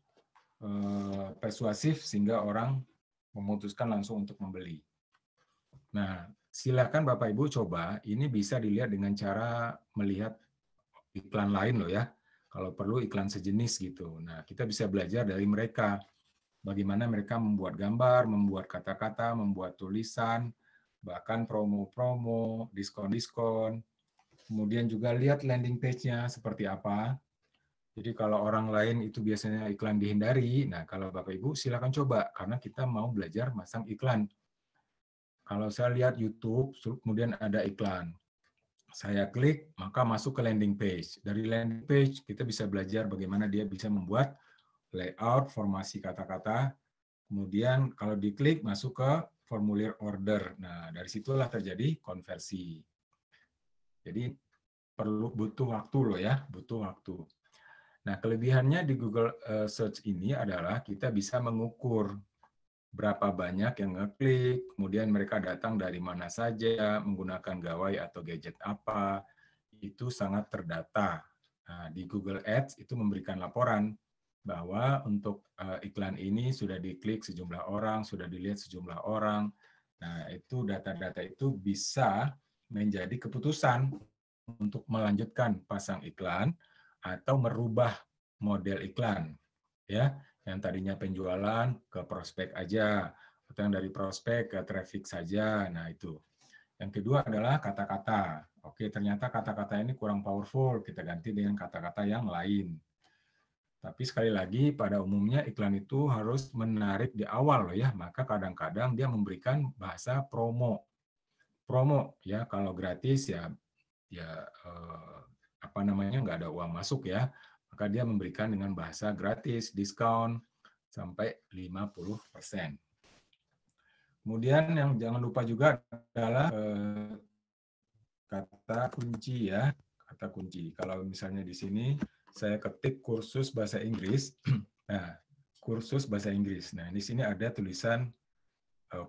persuasif sehingga orang memutuskan langsung untuk membeli. Nah, silakan Bapak Ibu coba, ini bisa dilihat dengan cara melihat iklan lain loh ya. Kalau perlu iklan sejenis gitu. Nah, kita bisa belajar dari mereka. Bagaimana mereka membuat gambar, membuat kata-kata, membuat tulisan, bahkan promo-promo, diskon-diskon. Kemudian juga lihat landing page-nya seperti apa. Jadi kalau orang lain itu biasanya iklan dihindari, nah kalau Bapak Ibu silakan coba, karena kita mau belajar masang iklan. Kalau saya lihat YouTube, kemudian ada iklan. Saya klik, maka masuk ke landing page. Dari landing page, kita bisa belajar bagaimana dia bisa membuat layout, formasi kata-kata, kemudian kalau diklik masuk ke formulir order. Nah, dari situlah terjadi konversi. Jadi butuh waktu loh ya, butuh waktu. Nah, kelebihannya di Google Search ini adalah kita bisa mengukur berapa banyak yang ngeklik, kemudian mereka datang dari mana saja, menggunakan gawai atau gadget apa, itu sangat terdata. Nah, di Google Ads itu memberikan laporan bahwa untuk iklan ini sudah diklik sejumlah orang, sudah dilihat sejumlah orang. Nah, itu data-data itu bisa menjadi keputusan untuk melanjutkan pasang iklan atau merubah model iklan. Ya, yang tadinya penjualan ke prospek aja, atau yang dari prospek ke traffic saja. Nah, itu. Yang kedua adalah kata-kata. Oke, ternyata kata-kata ini kurang powerful, kita ganti dengan kata-kata yang lain. Tapi sekali lagi, pada umumnya iklan itu harus menarik di awal loh ya, maka kadang-kadang dia memberikan bahasa promo. Promo ya, kalau gratis ya apa namanya, nggak ada uang masuk ya, maka dia memberikan dengan bahasa gratis, diskon sampai 50%. Kemudian yang jangan lupa juga adalah kata kunci ya, kata kunci. Kalau misalnya di sini saya ketik kursus bahasa Inggris, nah kursus bahasa Inggris. Nah di sini ada tulisan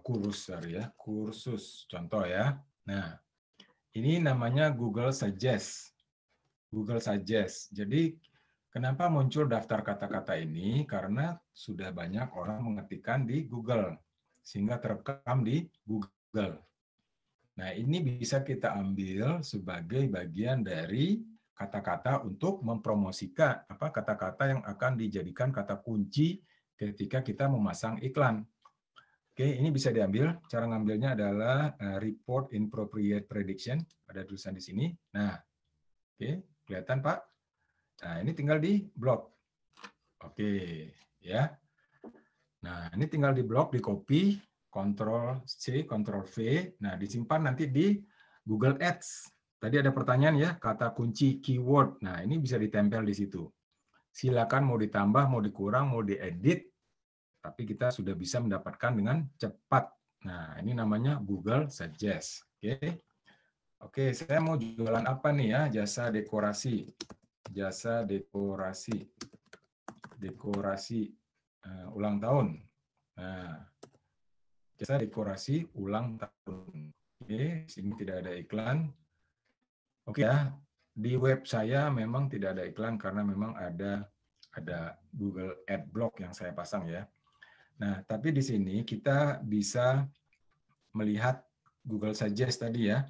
kursus, contoh ya. Nah ini namanya Google Suggest. Google Suggest. Jadi kenapa muncul daftar kata-kata ini? Karena sudah banyak orang mengetikkan di Google, sehingga terekam di Google. Nah, ini bisa kita ambil sebagai bagian dari kata-kata untuk mempromosikan kata-kata yang akan dijadikan kata kunci ketika kita memasang iklan. Oke, ini bisa diambil. Cara ngambilnya adalah report inappropriate prediction. Ada tulisan di sini. Nah, oke, kelihatan Pak? Nah, ini tinggal di blok. Oke, ya. Nah, ini tinggal di blok, di copy, Ctrl C, Ctrl V. Nah, disimpan nanti di Google Ads. Tadi ada pertanyaan ya, kata kunci keyword. Nah, ini bisa ditempel di situ. Silakan mau ditambah, mau dikurang, mau diedit, tapi kita sudah bisa mendapatkan dengan cepat. Nah, ini namanya Google Suggest. Oke, saya mau jualan apa nih ya? Jasa dekorasi. Jasa dekorasi. Dekorasi ulang tahun. Nah, jasa dekorasi ulang tahun. Oke, sini tidak ada iklan. Oke ya, di web saya memang tidak ada iklan karena memang ada Google Adblock yang saya pasang ya. Nah, tapi di sini kita bisa melihat Google Suggest tadi ya.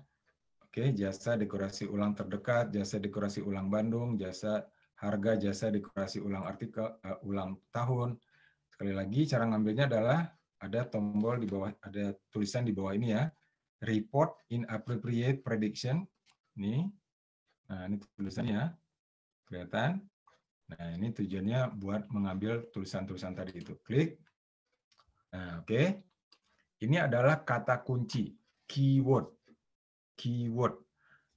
Oke, jasa dekorasi ulang terdekat, jasa dekorasi ulang Bandung, jasa harga jasa dekorasi ulang artikel, ulang tahun. Sekali lagi, cara ngambilnya adalah ada tombol di bawah, ada tulisan di bawah ini ya, report inappropriate prediction. Ini, nah ini tulisannya, kelihatan. Nah ini tujuannya buat mengambil tulisan-tulisan tadi itu. Klik. Nah oke, ini adalah kata kunci, keyword. Keyword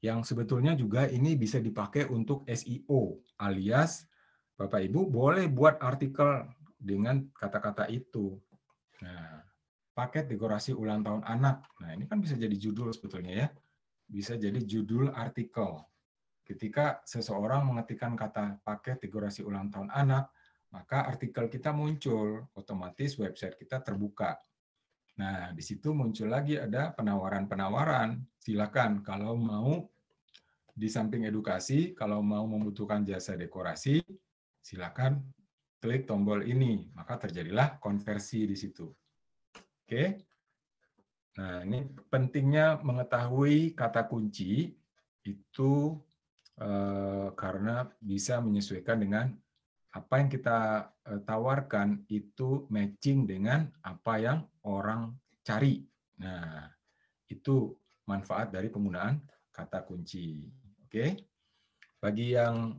yang sebetulnya juga ini bisa dipakai untuk SEO, alias Bapak Ibu boleh buat artikel dengan kata-kata itu. Nah, paket dekorasi ulang tahun anak. Nah, ini kan bisa jadi judul sebetulnya ya. Bisa jadi judul artikel. Ketika seseorang mengetikkan kata paket dekorasi ulang tahun anak, maka artikel kita muncul, otomatis website kita terbuka. Nah, di situ muncul lagi ada penawaran-penawaran. Silakan kalau mau di samping edukasi, kalau mau membutuhkan jasa dekorasi, silakan klik tombol ini, maka terjadilah konversi di situ. Oke. Nah, ini pentingnya mengetahui kata kunci itu karena bisa menyesuaikan dengan apa yang kita tawarkan itu matching dengan apa yang orang cari. Nah, itu manfaat dari penggunaan kata kunci. Oke. Bagi yang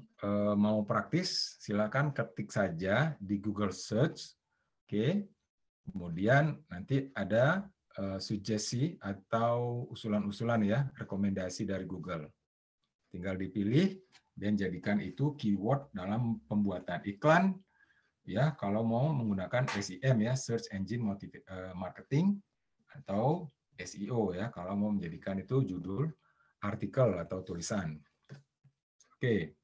mau praktis, silakan ketik saja di Google Search. Oke. Kemudian nanti ada sugesti atau usulan-usulan ya, rekomendasi dari Google. Tinggal dipilih dan jadikan itu keyword dalam pembuatan iklan ya kalau mau menggunakan SEM ya, Search Engine Marketing, atau SEO ya kalau mau menjadikan itu judul artikel atau tulisan. Oke.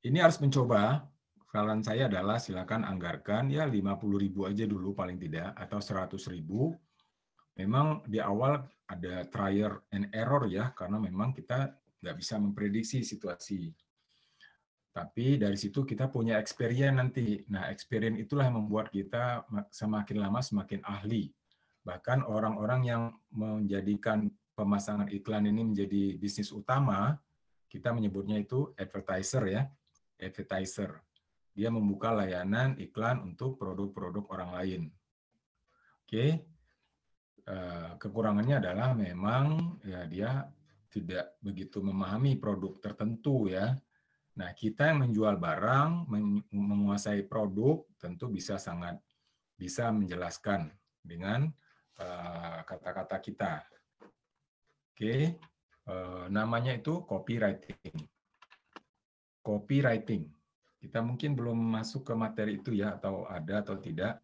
Ini harus mencoba. Saran saya adalah silakan anggarkan ya 50.000 aja dulu paling tidak, atau 100.000. Memang di awal ada trial and error ya, karena memang kita nggak bisa memprediksi situasi. Tapi dari situ kita punya experience nanti. Nah, experience itulah yang membuat kita semakin lama semakin ahli. Bahkan orang-orang yang menjadikan pemasangan iklan ini menjadi bisnis utama, kita menyebutnya itu advertiser ya. Advertiser. Dia membuka layanan iklan untuk produk-produk orang lain. Oke. Kekurangannya adalah memang ya dia tidak begitu memahami produk tertentu ya. Nah, kita yang menjual barang, menguasai produk, tentu sangat bisa menjelaskan dengan kata-kata kita. Oke, namanya itu copywriting. Copywriting. Kita mungkin belum masuk ke materi itu ya, atau ada atau tidak.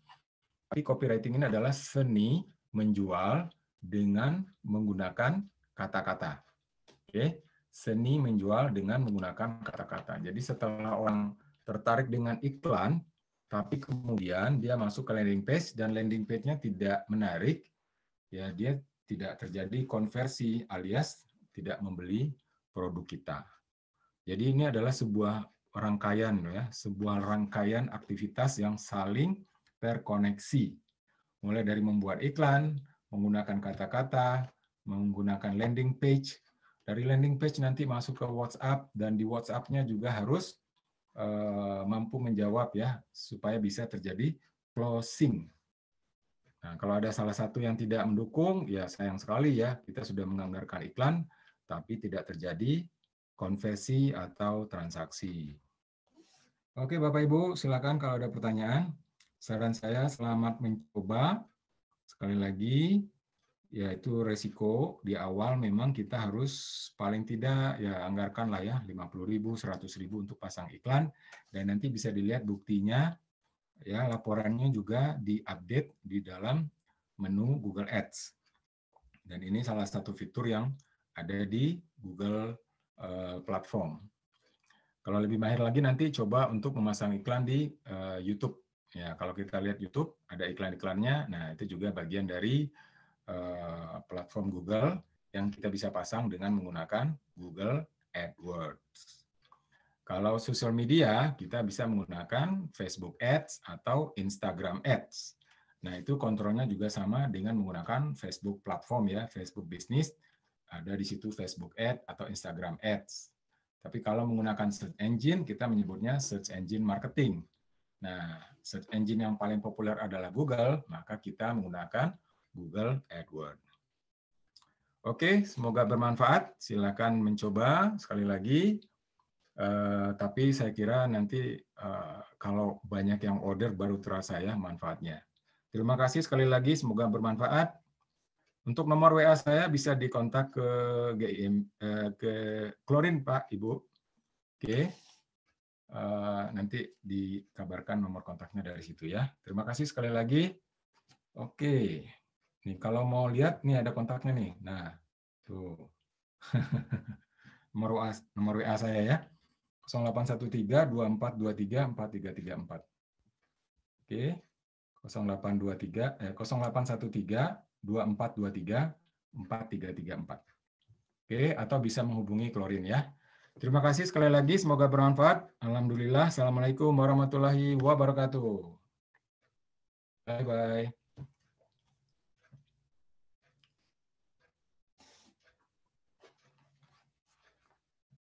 Tapi copywriting ini adalah seni menjual dengan menggunakan kata-kata. Oke. Seni menjual dengan menggunakan kata-kata. Jadi setelah orang tertarik dengan iklan, tapi kemudian dia masuk ke landing page dan landing page-nya tidak menarik, ya dia tidak terjadi konversi alias tidak membeli produk kita. Jadi ini adalah sebuah rangkaian ya, sebuah rangkaian aktivitas yang saling terkoneksi. Mulai dari membuat iklan, menggunakan kata-kata, menggunakan landing page. Dari landing page nanti masuk ke WhatsApp, dan di WhatsApp-nya juga harus mampu menjawab ya, supaya bisa terjadi closing. Nah, kalau ada salah satu yang tidak mendukung, ya sayang sekali ya, kita sudah menganggarkan iklan, tapi tidak terjadi konversi atau transaksi. Oke Bapak Ibu, silakan kalau ada pertanyaan. Saran saya selamat mencoba. Sekali lagi, yaitu resiko di awal memang kita harus paling tidak ya anggarkan lah ya 50.000, 100.000 untuk pasang iklan, dan nanti bisa dilihat buktinya ya, laporannya juga diupdate di dalam menu Google Ads. Dan ini salah satu fitur yang ada di Google platform. Kalau lebih mahir lagi nanti coba untuk memasang iklan di YouTube. Ya, kalau kita lihat YouTube ada iklan-iklannya. Nah, itu juga bagian dari platform Google yang kita bisa pasang dengan menggunakan Google AdWords. Kalau sosial media, kita bisa menggunakan Facebook Ads atau Instagram Ads. Nah, itu kontrolnya juga sama dengan menggunakan Facebook platform ya, Facebook Business, ada di situ Facebook Ads atau Instagram Ads. Tapi kalau menggunakan search engine, kita menyebutnya search engine marketing. Nah, search engine yang paling populer adalah Google, maka kita menggunakan Google AdWords. Oke, semoga bermanfaat. Silakan mencoba sekali lagi. Tapi saya kira nanti kalau banyak yang order baru terasa ya manfaatnya. Terima kasih sekali lagi, semoga bermanfaat. Untuk nomor WA saya bisa dikontak ke ke Klorin Pak Ibu. Oke. Nanti dikabarkan nomor kontaknya dari situ ya. Terima kasih sekali lagi. Oke. Nih kalau mau lihat nih ada kontaknya nih. Nah, tuh. nomor WA saya ya. 0813-2423-4334. Oke. 0813-2423-4334. Oke, atau bisa menghubungi Klorin ya. Terima kasih sekali lagi, semoga bermanfaat. Alhamdulillah. Assalamualaikum warahmatullahi wabarakatuh. Bye-bye.